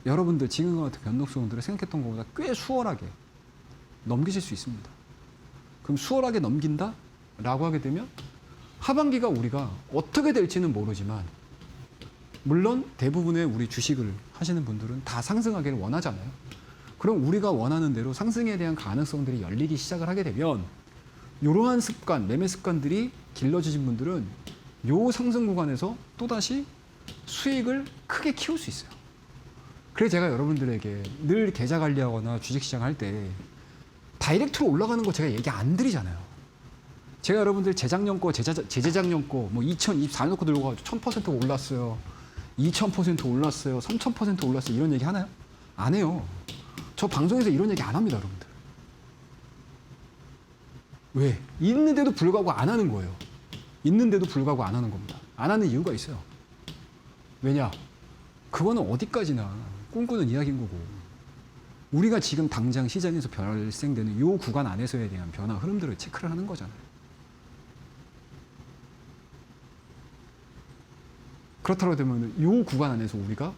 여러분들 지금 같은 변동성들을 생각했던 것보다 꽤 수월하게 넘기실 수 있습니다. 그럼 수월하게 넘긴다? 라고 하게 되면 하반기가 우리가 어떻게 될지는 모르지만 물론 대부분의 우리 주식을 하시는 분들은 다 상승하기를 원하잖아요. 그럼 우리가 원하는 대로 상승에 대한 가능성들이 열리기 시작을 하게 되면 이러한 습관, 매매 습관들이 길러지신 분들은 요 상승 구간에서 또다시 수익을 크게 키울 수 있어요. 그래서 제가 여러분들에게 늘 계좌 관리하거나 주식시장 할 때 다이렉트로 올라가는 거 제가 얘기 안 드리잖아요. 제가 여러분들 재작년 거, 재재작년 거, 뭐 2024년 놓고 들고 가지고 1000% 올랐어요. 2000% 올랐어요. 3000% 올랐어요. 이런 얘기 하나요? 안 해요. 저 방송에서 이런 얘기 안 합니다, 여러분들. 왜? 있는데도 불구하고 안 하는 거예요. 있는데도 불구하고 안 하는 겁니다. 안 하는 이유가 있어요. 왜냐? 그거는 어디까지나 꿈꾸는 이야기인 거고, 우리가 지금 당장 시장에서 발생되는 이 구간 안에서에 대한 변화 흐름들을 체크를 하는 거잖아요. 그렇다고 되면 이 구간 안에서 우리가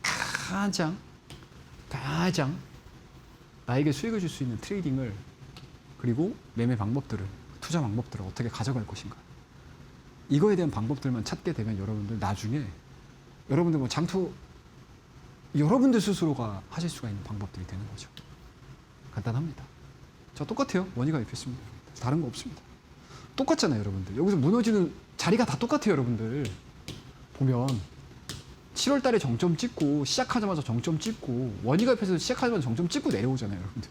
가장 나에게 수익을 줄 수 있는 트레이딩을, 그리고 매매 방법들을, 투자 방법들을 어떻게 가져갈 것인가, 이거에 대한 방법들만 찾게 되면 여러분들 나중에 여러분들 뭐 장투 여러분들 스스로가 하실 수가 있는 방법들이 되는 거죠. 간단합니다. 자, 똑같아요. 원이 가입했습니다. 다른 거 없습니다. 똑같잖아요, 여러분들. 여기서 무너지는 자리가 다 똑같아요, 여러분들. 보면 7월 달에 정점 찍고 시작하자마자 정점 찍고 원이 가입해서 시작하자마자 정점 찍고 내려오잖아요, 여러분들.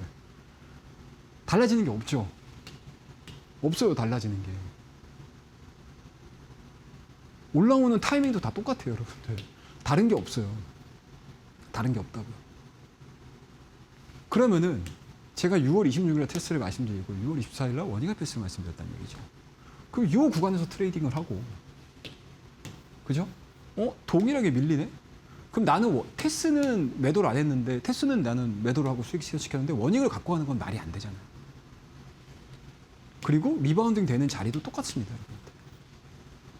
달라지는 게 없죠. 없어요, 달라지는 게. 올라오는 타이밍도 다 똑같아요, 여러분들. 다른 게 없어요. 다른 게 없다고요. 그러면은 제가 6월 26일에 테스트를 말씀드리고 6월 24일날 원이가 패스를 말씀드렸다는 얘기죠. 그럼 이 구간에서 트레이딩을 하고, 그죠? 동일하게 밀리네? 그럼 나는 테스는 매도를 안 했는데, 테스는 나는 매도를 하고 수익 시켰는데 원익을 갖고 가는 건 말이 안 되잖아요. 그리고 리바운딩 되는 자리도 똑같습니다, 여러분들.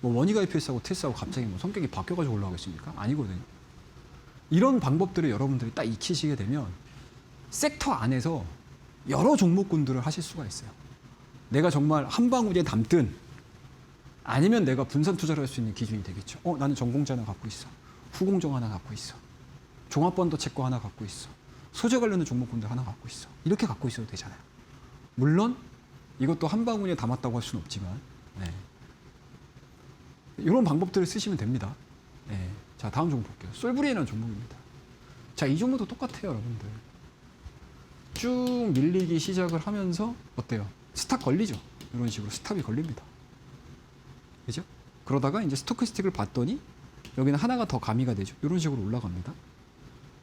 뭐 원이가 IPS하고 테스하고 갑자기 뭐 성격이 바뀌어가지고 올라가겠습니까? 아니거든요. 이런 방법들을 여러분들이 딱 익히시게 되면 섹터 안에서 여러 종목군들을 하실 수가 있어요. 내가 정말 한 방울에 담든, 아니면 내가 분산 투자를 할 수 있는 기준이 되겠죠. 나는 전공자 하나 갖고 있어. 후공정 하나 갖고 있어. 종합번도 채권 하나 갖고 있어. 소재 관련된 종목군들 하나 갖고 있어. 이렇게 갖고 있어도 되잖아요. 물론 이것도 한 방울에 담았다고 할 수는 없지만, 네. 이런 방법들을 쓰시면 됩니다. 네. 자, 다음 종목 볼게요. 솔브레인이라는 종목입니다. 자, 이 종목도 똑같아요, 여러분들. 쭉 밀리기 시작을 하면서 어때요? 스탑 걸리죠? 이런 식으로 스탑이 걸립니다. 그죠? 그러다가 이제 스토크스틱을 봤더니 여기는 하나가 더 가미가 되죠. 이런 식으로 올라갑니다.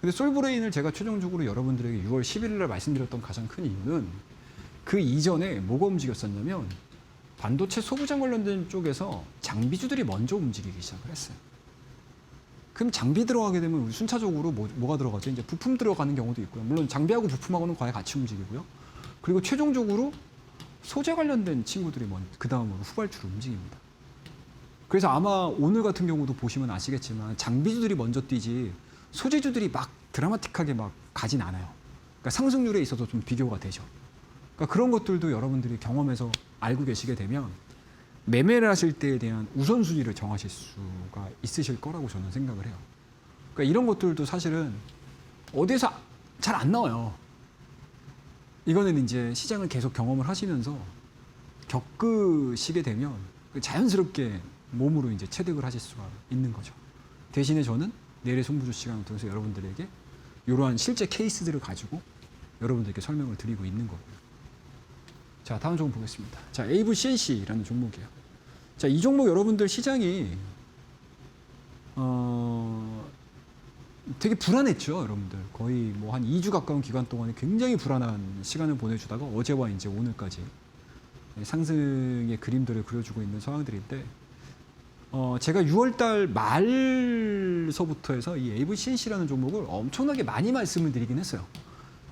근데 솔브레인을 제가 최종적으로 여러분들에게 6월 11일 날 말씀드렸던 가장 큰 이유는 그 이전에 뭐가 움직였었냐면 반도체 소부장 관련된 쪽에서 장비주들이 먼저 움직이기 시작을 했어요. 그럼 장비 들어가게 되면 우리 순차적으로 뭐가 들어가죠? 이제 부품 들어가는 경우도 있고요. 물론 장비하고 부품하고는 거의 같이 움직이고요. 그리고 최종적으로 소재 관련된 친구들이 그 다음으로 후발주로 움직입니다. 그래서 아마 오늘 같은 경우도 보시면 아시겠지만 장비주들이 먼저 뛰지 소재주들이 막 드라마틱하게 막 가진 않아요. 그러니까 상승률에 있어서 좀 비교가 되죠. 그러니까 그런 것들도 여러분들이 경험해서 알고 계시게 되면 매매를 하실 때에 대한 우선순위를 정하실 수가 있으실 거라고 저는 생각을 해요. 그러니까 이런 것들도 사실은 어디서 잘 안 나와요. 이거는 이제 시장을 계속 경험을 하시면서 겪으시게 되면 자연스럽게 몸으로 이제 체득을 하실 수가 있는 거죠. 대신에 저는 내일의 승부주 시간을 통해서 여러분들에게 이러한 실제 케이스들을 가지고 여러분들께 설명을 드리고 있는 거고요. 자, 다음 종목 보겠습니다. 자, AVCNC라는 종목이에요. 자, 이 종목 여러분들 시장이 되게 불안했죠, 여러분들. 거의 뭐 한 2주 가까운 기간 동안에 굉장히 불안한 시간을 보내주다가 어제와 이제 오늘까지 상승의 그림들을 그려주고 있는 상황들인데, 제가 6월달 말서부터 해서 이 AVCNC라는 종목을 엄청나게 많이 말씀을 드리긴 했어요.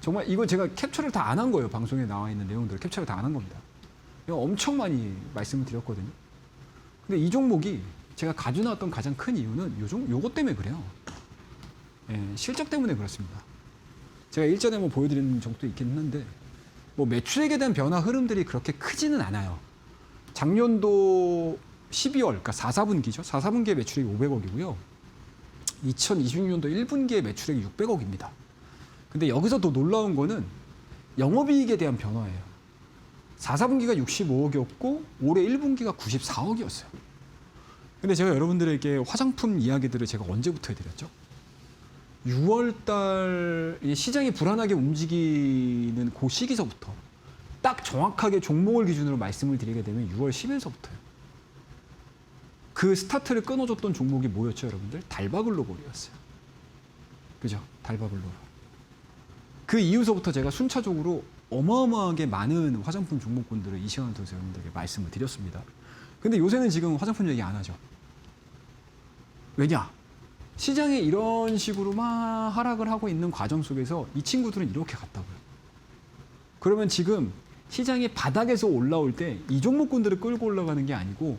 정말 이거 제가 캡처를 다 안 한 거예요. 방송에 나와 있는 내용들을 캡처를 다 안 한 겁니다. 이거 엄청 많이 말씀을 드렸거든요. 근데 이 종목이 제가 가지고 나왔던 가장 큰 이유는 요것 때문에 그래요. 예, 실적 때문에 그렇습니다. 제가 일전에 뭐 보여드리는 적도 있긴 한데, 뭐 매출액에 대한 변화 흐름들이 그렇게 크지는 않아요. 작년도 12월, 그러니까 4분기죠. 4분기의 매출액이 500억이고요. 2026년도 1분기의 매출액이 600억입니다. 근데 여기서 더 놀라운 거는 영업이익에 대한 변화예요. 4분기가 65억이었고 올해 1분기가 94억이었어요. 근데 제가 여러분들에게 화장품 이야기들을 제가 언제부터 해드렸죠? 6월 달 시장이 불안하게 움직이는 그 시기서부터 딱 정확하게 종목을 기준으로 말씀을 드리게 되면 6월 10일서부터요. 그 스타트를 끊어줬던 종목이 뭐였죠, 여러분들? 달바글로벌이었어요. 그죠? 달바글로벌. 그 이후서부터 제가 순차적으로 어마어마하게 많은 화장품 종목군들을 이 시간을 통해서 여러분들에게 말씀을 드렸습니다. 근데 요새는 지금 화장품 얘기 안 하죠. 왜냐? 시장이 이런 식으로 막 하락을 하고 있는 과정 속에서 이 친구들은 이렇게 갔다고요. 그러면 지금 시장이 바닥에서 올라올 때 이 종목군들을 끌고 올라가는 게 아니고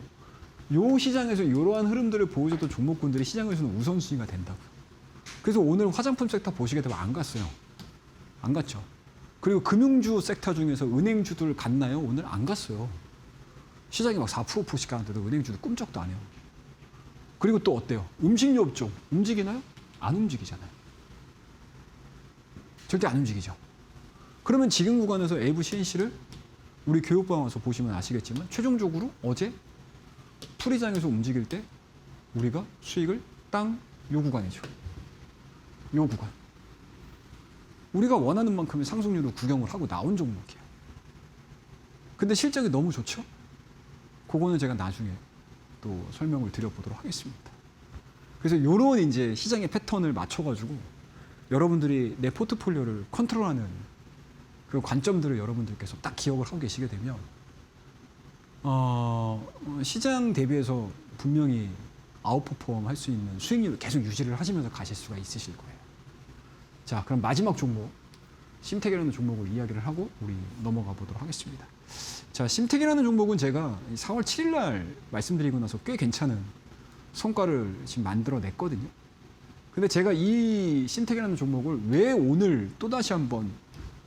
요 시장에서 이러한 흐름들을 보여줬던 종목군들이 시장에서는 우선순위가 된다고요. 그래서 오늘 화장품 섹터 보시게 되면 안 갔어요. 안 갔죠. 그리고 금융주 섹터 중에서 은행주들 갔나요? 오늘 안 갔어요. 시장이 막 4%, 5%씩 가는데도 은행주도 꿈쩍도 안 해요. 그리고 또 어때요? 음식료 업종 움직이나요? 안 움직이잖아요. 절대 안 움직이죠. 그러면 지금 구간에서 일부 CNC를 우리 교육방 와서 보시면 아시겠지만 최종적으로 어제 풀이장에서 움직일 때 우리가 수익을 땅 요 구간이죠. 요 구간. 우리가 원하는 만큼의 상승률을 구경을 하고 나온 종목이에요. 근데 실적이 너무 좋죠? 그거는 제가 나중에 또 설명을 드려보도록 하겠습니다. 그래서 이런 이제 시장의 패턴을 맞춰가지고 여러분들이 내 포트폴리오를 컨트롤하는 그 관점들을 여러분들께서 딱 기억을 하고 계시게 되면 시장 대비해서 분명히 아웃퍼폼 할 수 있는 수익률을 계속 유지를 하시면서 가실 수가 있으실 거예요. 자, 그럼 마지막 종목 심택이라는 종목을 이야기를 하고 우리 넘어가 보도록 하겠습니다. 자, 심택이라는 종목은 제가 4월 7일 날 말씀드리고 나서 꽤 괜찮은 성과를 지금 만들어냈거든요. 근데 제가 이 심택이라는 종목을 왜 오늘 또다시 한번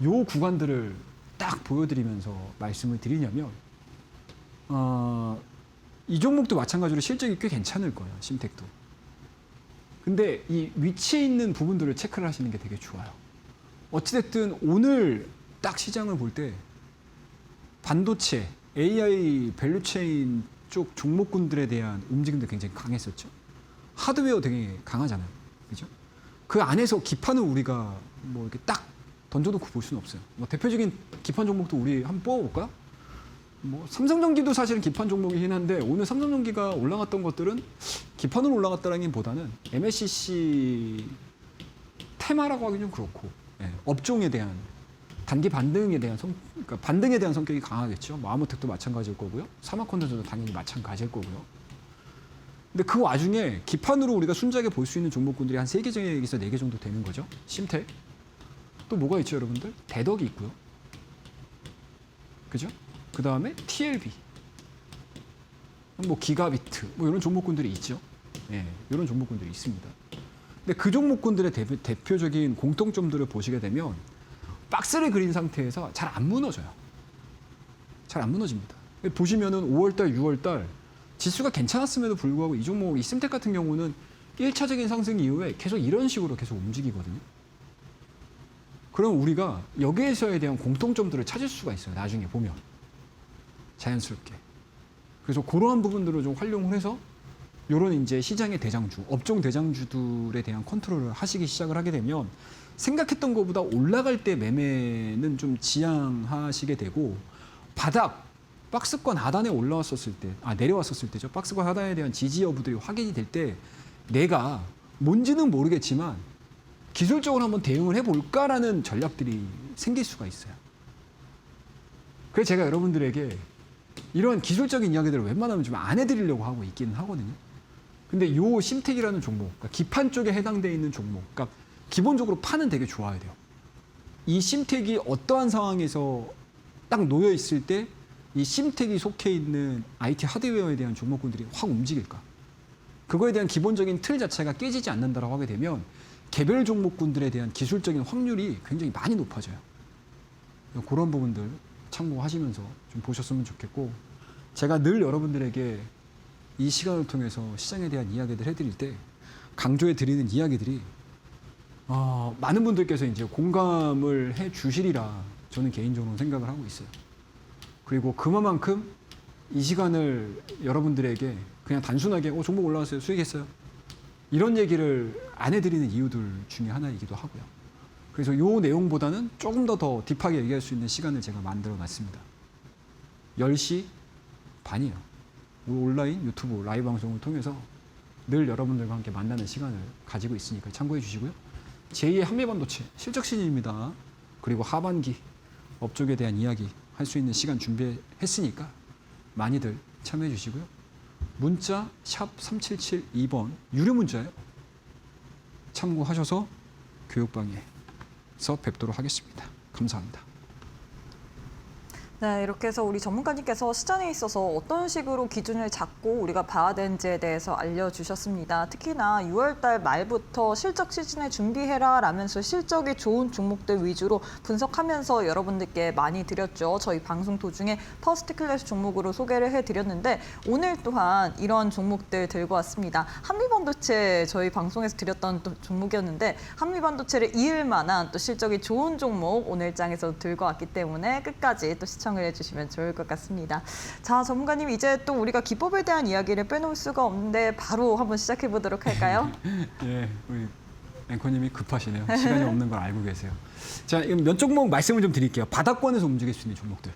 요 구간들을 딱 보여드리면서 말씀을 드리냐면 이 종목도 마찬가지로 실적이 꽤 괜찮을 거예요. 심택도. 근데 이 위치에 있는 부분들을 체크를 하시는 게 되게 좋아요. 어찌됐든 오늘 딱 시장을 볼 때 반도체, AI 밸류체인 쪽 종목군들에 대한 움직임도 굉장히 강했었죠. 하드웨어 되게 강하잖아요. 그죠? 그 안에서 기판을 우리가 뭐 이렇게 딱 던져놓고 볼 수는 없어요. 뭐 대표적인 기판 종목도 우리 한번 뽑아볼까요? 뭐 삼성전기도 사실은 기판 종목이긴 한데 오늘 삼성전기가 올라갔던 것들은 기판으로 올라갔다라기보다는 MSCC 테마라고 하기 좀 그렇고 업종에 대한 단기 반등에 대한 그러니까 반등에 대한 성격이 강하겠죠. 뭐 아모텍도 마찬가지일 거고요. 사마콘덴서도 당연히 마찬가지일 거고요. 근데 그 와중에 기판으로 우리가 순작에 볼 수 있는 종목군들이 한 3개에서 4개 정도 되는 거죠. 심택. 또 뭐가 있죠, 여러분들? 대덕이 있고요. 그죠? 그 다음에 TLB, 뭐 기가비트, 뭐 이런 종목군들이 있죠. 이런 종목군들이 있습니다. 근데 그 종목군들의 대표적인 공통점들을 보시게 되면 박스를 그린 상태에서 잘 안 무너져요. 잘 안 무너집니다. 보시면은 5월달, 6월달 지수가 괜찮았음에도 불구하고 이 종목, 이 심텍 같은 경우는 1차적인 상승 이후에 계속 이런 식으로 계속 움직이거든요. 그럼 우리가 여기에서에 대한 공통점들을 찾을 수가 있어요. 나중에 보면. 자연스럽게. 그래서 그러한 부분들을 좀 활용을 해서 이런 이제 시장의 대장주, 업종 대장주들에 대한 컨트롤을 하시기 시작을 하게 되면 생각했던 것보다 올라갈 때 매매는 좀 지양하시게 되고 바닥, 박스권 하단에 올라왔었을 때, 내려왔었을 때죠. 박스권 하단에 대한 지지 여부들이 확인이 될 때 내가 뭔지는 모르겠지만 기술적으로 한번 대응을 해볼까라는 전략들이 생길 수가 있어요. 그래서 제가 여러분들에게 이런 기술적인 이야기들을 웬만하면 좀 안 해드리려고 하고 있기는 하거든요. 근데 요 심택이라는 종목, 그러니까 기판 쪽에 해당되어 있는 종목, 그러니까 기본적으로 판은 되게 좋아야 돼요. 이 심택이 어떠한 상황에서 딱 놓여 있을 때 이 심택이 속해 있는 IT 하드웨어에 대한 종목군들이 확 움직일까? 그거에 대한 기본적인 틀 자체가 깨지지 않는다라고 하게 되면 개별 종목군들에 대한 기술적인 확률이 굉장히 많이 높아져요. 그런 부분들 참고하시면서 좀 보셨으면 좋겠고, 제가 늘 여러분들에게 이 시간을 통해서 시장에 대한 이야기들 해드릴 때 강조해 드리는 이야기들이 많은 분들께서 이제 공감을 해 주시리라 저는 개인적으로 생각을 하고 있어요. 그리고 그만큼 이 시간을 여러분들에게 그냥 단순하게 종목 올라왔어요, 수익했어요, 이런 얘기를 안 해드리는 이유들 중에 하나이기도 하고요. 그래서 이 내용보다는 조금 더 딥하게 얘기할 수 있는 시간을 제가 만들어 놨습니다. 10시 반이에요. 온라인 유튜브 라이브 방송을 통해서 늘 여러분들과 함께 만나는 시간을 가지고 있으니까 참고해 주시고요. 제2의 한미반도체 실적 시즌입니다. 그리고 하반기 업종에 대한 이야기 할 수 있는 시간 준비했으니까 많이들 참여해 주시고요. 문자 샵 3772번 유료 문자예요. 참고하셔서 교육방에서 뵙도록 하겠습니다. 감사합니다. 네, 이렇게 해서 우리 전문가님께서 시장에 있어서 어떤 식으로 기준을 잡고 우리가 봐야 되는지에 대해서 알려주셨습니다. 특히나 6월달 말부터 실적 시즌에 준비해라 라면서 실적이 좋은 종목들 위주로 분석하면서 여러분들께 많이 드렸죠. 저희 방송 도중에 퍼스트 클래스 종목으로 소개를 해드렸는데 오늘 또한 이런 종목들 들고 왔습니다. 한미반도체 저희 방송에서 드렸던 또 종목이었는데 한미반도체를 이을 만한 또 실적이 좋은 종목 오늘 장에서 들고 왔기 때문에 끝까지 또 시청을 해주시면 좋을 것 같습니다. 자, 전문가님 이제 또 우리가 기법에 대한 이야기를 빼놓을 수가 없는데 바로 한번 시작해 보도록 할까요? 예, 우리 앵커님이 급하시네요. 시간이 없는 걸 알고 계세요. 자, 몇 종목 말씀을 좀 드릴게요. 바닥권에서 움직일 수 있는 종목들.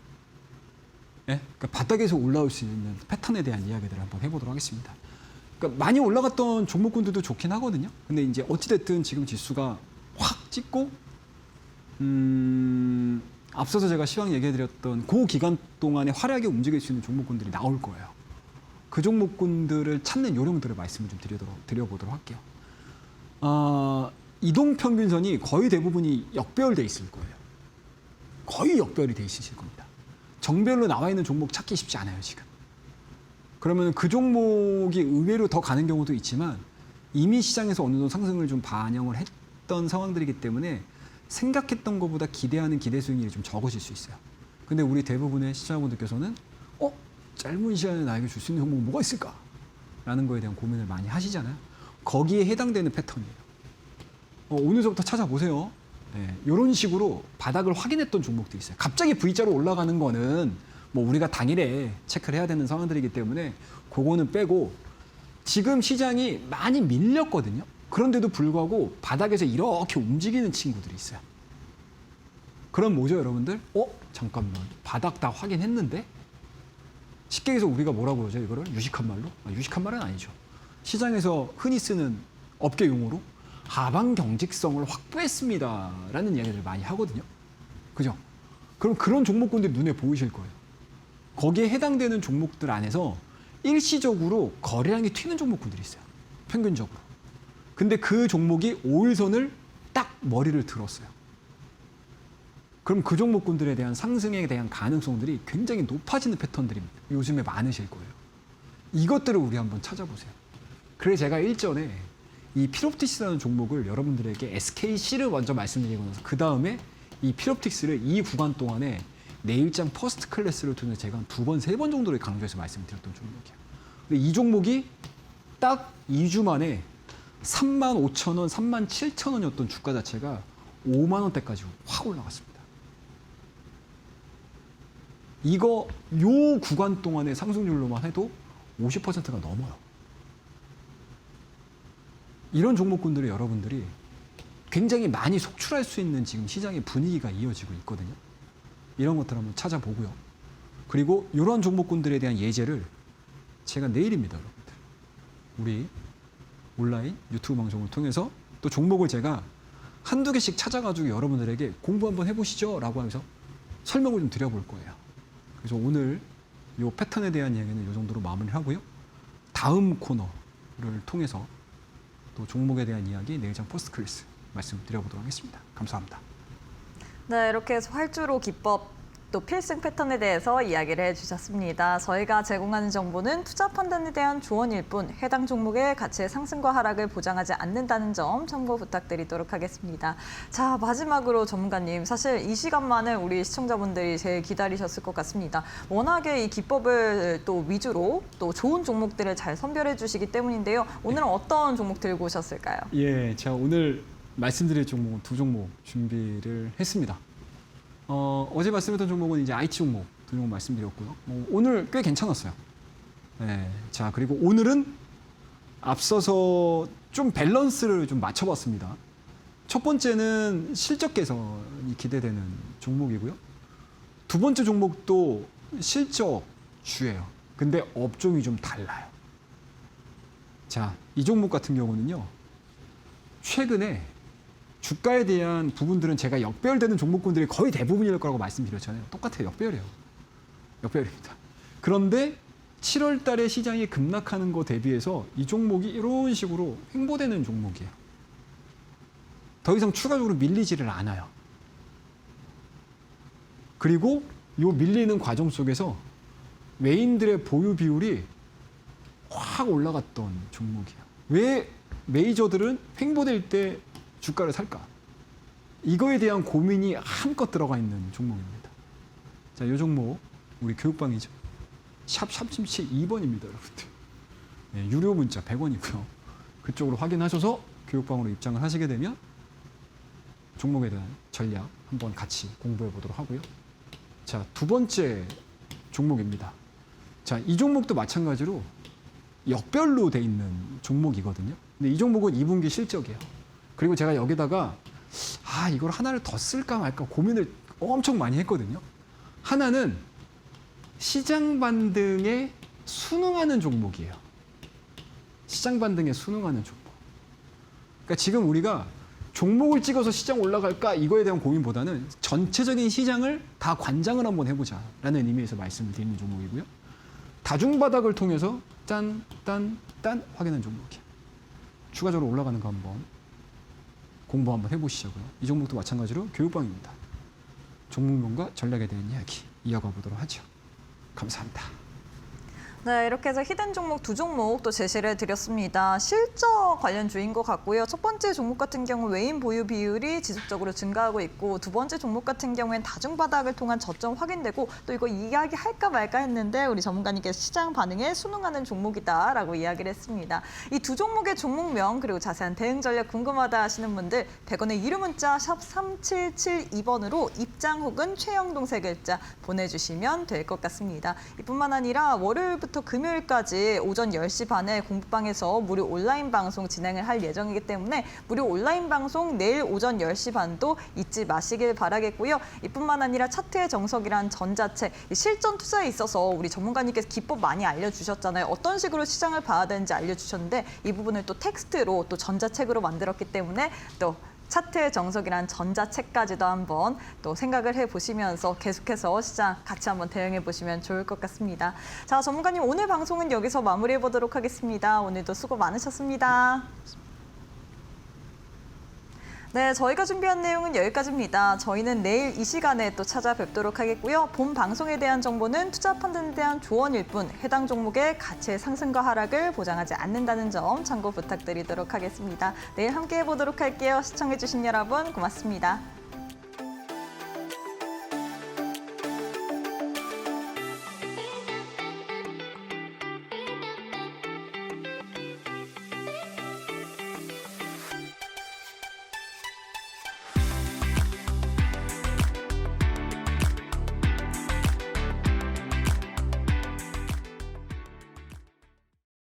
예? 그러니까 바닥에서 올라올 수 있는 패턴에 대한 이야기들을 한번 해보도록 하겠습니다. 그러니까 많이 올라갔던 종목군들도 좋긴 하거든요. 근데 이제 어찌됐든 지금 지수가 확 찍고 앞서서 제가 시황 얘기해드렸던 그 기간 동안에 화려하게 움직일 수 있는 종목군들이 나올 거예요. 그 종목군들을 찾는 요령들을 말씀을 좀 드려보도록 할게요. 이동평균선이 거의 대부분이 역배열돼 있을 거예요. 거의 역배열이 돼 있으실 겁니다. 정배열로 나와 있는 종목 찾기 쉽지 않아요, 지금. 그러면 그 종목이 의외로 더 가는 경우도 있지만 이미 시장에서 어느 정도 상승을 좀 반영을 했던 상황들이기 때문에 생각했던 것보다 기대하는 기대 수익률이 좀 적어질 수 있어요. 근데 우리 대부분의 시청자분들께서는 짧은 시간에 나에게 줄 수 있는 종목은 뭐가 있을까? 라는 거에 대한 고민을 많이 하시잖아요. 거기에 해당되는 패턴이에요. 오늘서부터 찾아보세요. 네, 이런 식으로 바닥을 확인했던 종목들이 있어요. 갑자기 V자로 올라가는 거는 뭐 우리가 당일에 체크를 해야 되는 상황들이기 때문에 그거는 빼고 지금 시장이 많이 밀렸거든요. 그런데도 불구하고 바닥에서 이렇게 움직이는 친구들이 있어요. 그럼 뭐죠, 여러분들? 잠깐만. 바닥 다 확인했는데? 쉽게 해서 우리가 뭐라고 그러죠, 이거를? 유식한 말로? 유식한 말은 아니죠. 시장에서 흔히 쓰는 업계 용어로 하방 경직성을 확보했습니다. 라는 이야기를 많이 하거든요. 그죠? 그럼 그런 종목군들이 눈에 보이실 거예요. 거기에 해당되는 종목들 안에서 일시적으로 거래량이 튀는 종목군들이 있어요. 평균적으로. 근데 그 종목이 5일선을 딱 머리를 들었어요. 그럼 그 종목군들에 대한 상승에 대한 가능성들이 굉장히 높아지는 패턴들이 요즘에 많으실 거예요. 이것들을 우리 한번 찾아보세요. 그래서 제가 일전에 이 필옵틱스라는 종목을 여러분들에게 SKC를 먼저 말씀드리고 나서 그 다음에 이 필옵틱스를 이 구간 동안에 내일장 퍼스트 클래스를 통해서 제가 한 2번, 3번 정도를 강조해서 말씀드렸던 종목이에요. 근데 이 종목이 딱 2주 만에 35,000원, 37,000원이었던 주가 자체가 5만 원대까지 확 올라갔습니다. 요 구간 동안의 상승률로만 해도 50%가 넘어요. 이런 종목군들을 여러분들이 굉장히 많이 속출할 수 있는 지금 시장의 분위기가 이어지고 있거든요. 이런 것들 한번 찾아보고요. 그리고 이런 종목군들에 대한 예제를 제가 내일입니다, 여러분들. 우리 온라인 유튜브 방송을 통해서 또 종목을 제가 한두 개씩 찾아가지고 여러분들에게 공부 한번 해보시죠 라고 하면서 설명을 좀 드려볼 거예요. 그래서 오늘 이 패턴에 대한 이야기는 이 정도로 마무리를 하고요. 다음 코너를 통해서 또 종목에 대한 이야기 내일장 포스트 클래스 말씀드려보도록 하겠습니다. 감사합니다. 네, 이렇게 해서 활주로 기법 또 필승 패턴에 대해서 이야기를 해주셨습니다. 저희가 제공하는 정보는 투자 판단에 대한 조언일 뿐 해당 종목의 가치의 상승과 하락을 보장하지 않는다는 점 참고 부탁드리도록 하겠습니다. 자, 마지막으로 전문가님, 사실 이 시간만을 우리 시청자분들이 제일 기다리셨을 것 같습니다. 워낙에 이 기법을 또 위주로 또 좋은 종목들을 잘 선별해 주시기 때문인데요. 오늘은 어떤 종목 들고 오셨을까요? 예, 제가 오늘 말씀드릴 종목은 2종목 준비를 했습니다. 어제 말씀드렸던 종목은 이제 IT 종목 2종목 말씀드렸고요. 오늘 꽤 괜찮았어요. 네, 자, 그리고 오늘은 앞서서 좀 밸런스를 좀 맞춰봤습니다. 첫 번째는 실적 개선이 기대되는 종목이고요. 두 번째 종목도 실적주예요. 근데 업종이 좀 달라요. 자, 이 종목 같은 경우는요. 최근에 주가에 대한 부분들은 제가 역배열되는 종목군들이 거의 대부분일 거라고 말씀드렸잖아요. 똑같아요. 역배열이에요. 역배열입니다. 그런데 7월 달에 시장이 급락하는 거 대비해서 이 종목이 이런 식으로 횡보되는 종목이에요. 더 이상 추가적으로 밀리지를 않아요. 그리고 이 밀리는 과정 속에서 외인들의 보유 비율이 확 올라갔던 종목이에요. 왜 메이저들은 횡보될 때 주가를 살까? 이거에 대한 고민이 한껏 들어가 있는 종목입니다. 자, 이 종목 우리 교육방이죠. 샵 3772번입니다, 여러분들. 네, 유료 문자 100원이고요. 그쪽으로 확인하셔서 교육방으로 입장을 하시게 되면 종목에 대한 전략 한번 같이 공부해 보도록 하고요. 자, 두 번째 종목입니다. 자, 이 종목도 마찬가지로 역별로 돼 있는 종목이거든요. 근데 이 종목은 2분기 실적이에요. 그리고 제가 여기다가 이걸 하나를 더 쓸까 말까 고민을 엄청 많이 했거든요. 하나는 시장 반등에 순응하는 종목이에요. 시장 반등에 순응하는 종목. 그러니까 지금 우리가 종목을 찍어서 시장 올라갈까 이거에 대한 고민보다는 전체적인 시장을 다 관장을 한번 해보자라는 의미에서 말씀을 드리는 종목이고요. 다중바닥을 통해서 딴 확인한 종목이에요. 추가적으로 올라가는 거 한번 공부 한번 해보시자고요. 이 종목도 마찬가지로 교육방입니다. 종목명과 전략에 대한 이야기 이어가 보도록 하죠. 감사합니다. 네, 이렇게 해서 히든 종목 두 종목 또 제시를 드렸습니다. 실적 관련주인 것 같고요. 첫 번째 종목 같은 경우 외인 보유 비율이 지속적으로 증가하고 있고 두 번째 종목 같은 경우엔 다중바닥을 통한 저점 확인되고 또 이거 이야기할까 말까 했는데 우리 전문가님께서 시장 반응에 순응하는 종목이다라고 이야기를 했습니다. 이 두 종목의 종목명 그리고 자세한 대응 전략 궁금하다 하시는 분들 100원의 유료 문자 샵 3772번으로 입장 혹은 최영동 세 글자 보내주시면 될 것 같습니다. 이뿐만 아니라 월요일부터 금요일까지 오전 10시 반에 공부방에서 무료 온라인 방송 진행을 할 예정이기 때문에 무료 온라인 방송 내일 오전 10시 반도 잊지 마시길 바라겠고요. 이뿐만 아니라 차트의 정석이란 전자책, 실전 투자에 있어서 우리 전문가님께서 기법 많이 알려주셨잖아요. 어떤 식으로 시장을 봐야 되는지 알려주셨는데 이 부분을 또 텍스트로 또 전자책으로 만들었기 때문에 또 차트의 정석이란 전자책까지도 한번 또 생각을 해보시면서 계속해서 시장 같이 한번 대응해보시면 좋을 것 같습니다. 자, 전문가님 오늘 방송은 여기서 마무리해보도록 하겠습니다. 오늘도 수고 많으셨습니다. 네, 저희가 준비한 내용은 여기까지입니다. 저희는 내일 이 시간에 또 찾아뵙도록 하겠고요. 본 방송에 대한 정보는 투자 판단에 대한 조언일 뿐 해당 종목의 가치의 상승과 하락을 보장하지 않는다는 점 참고 부탁드리도록 하겠습니다. 내일 함께 해보도록 할게요. 시청해주신 여러분 고맙습니다.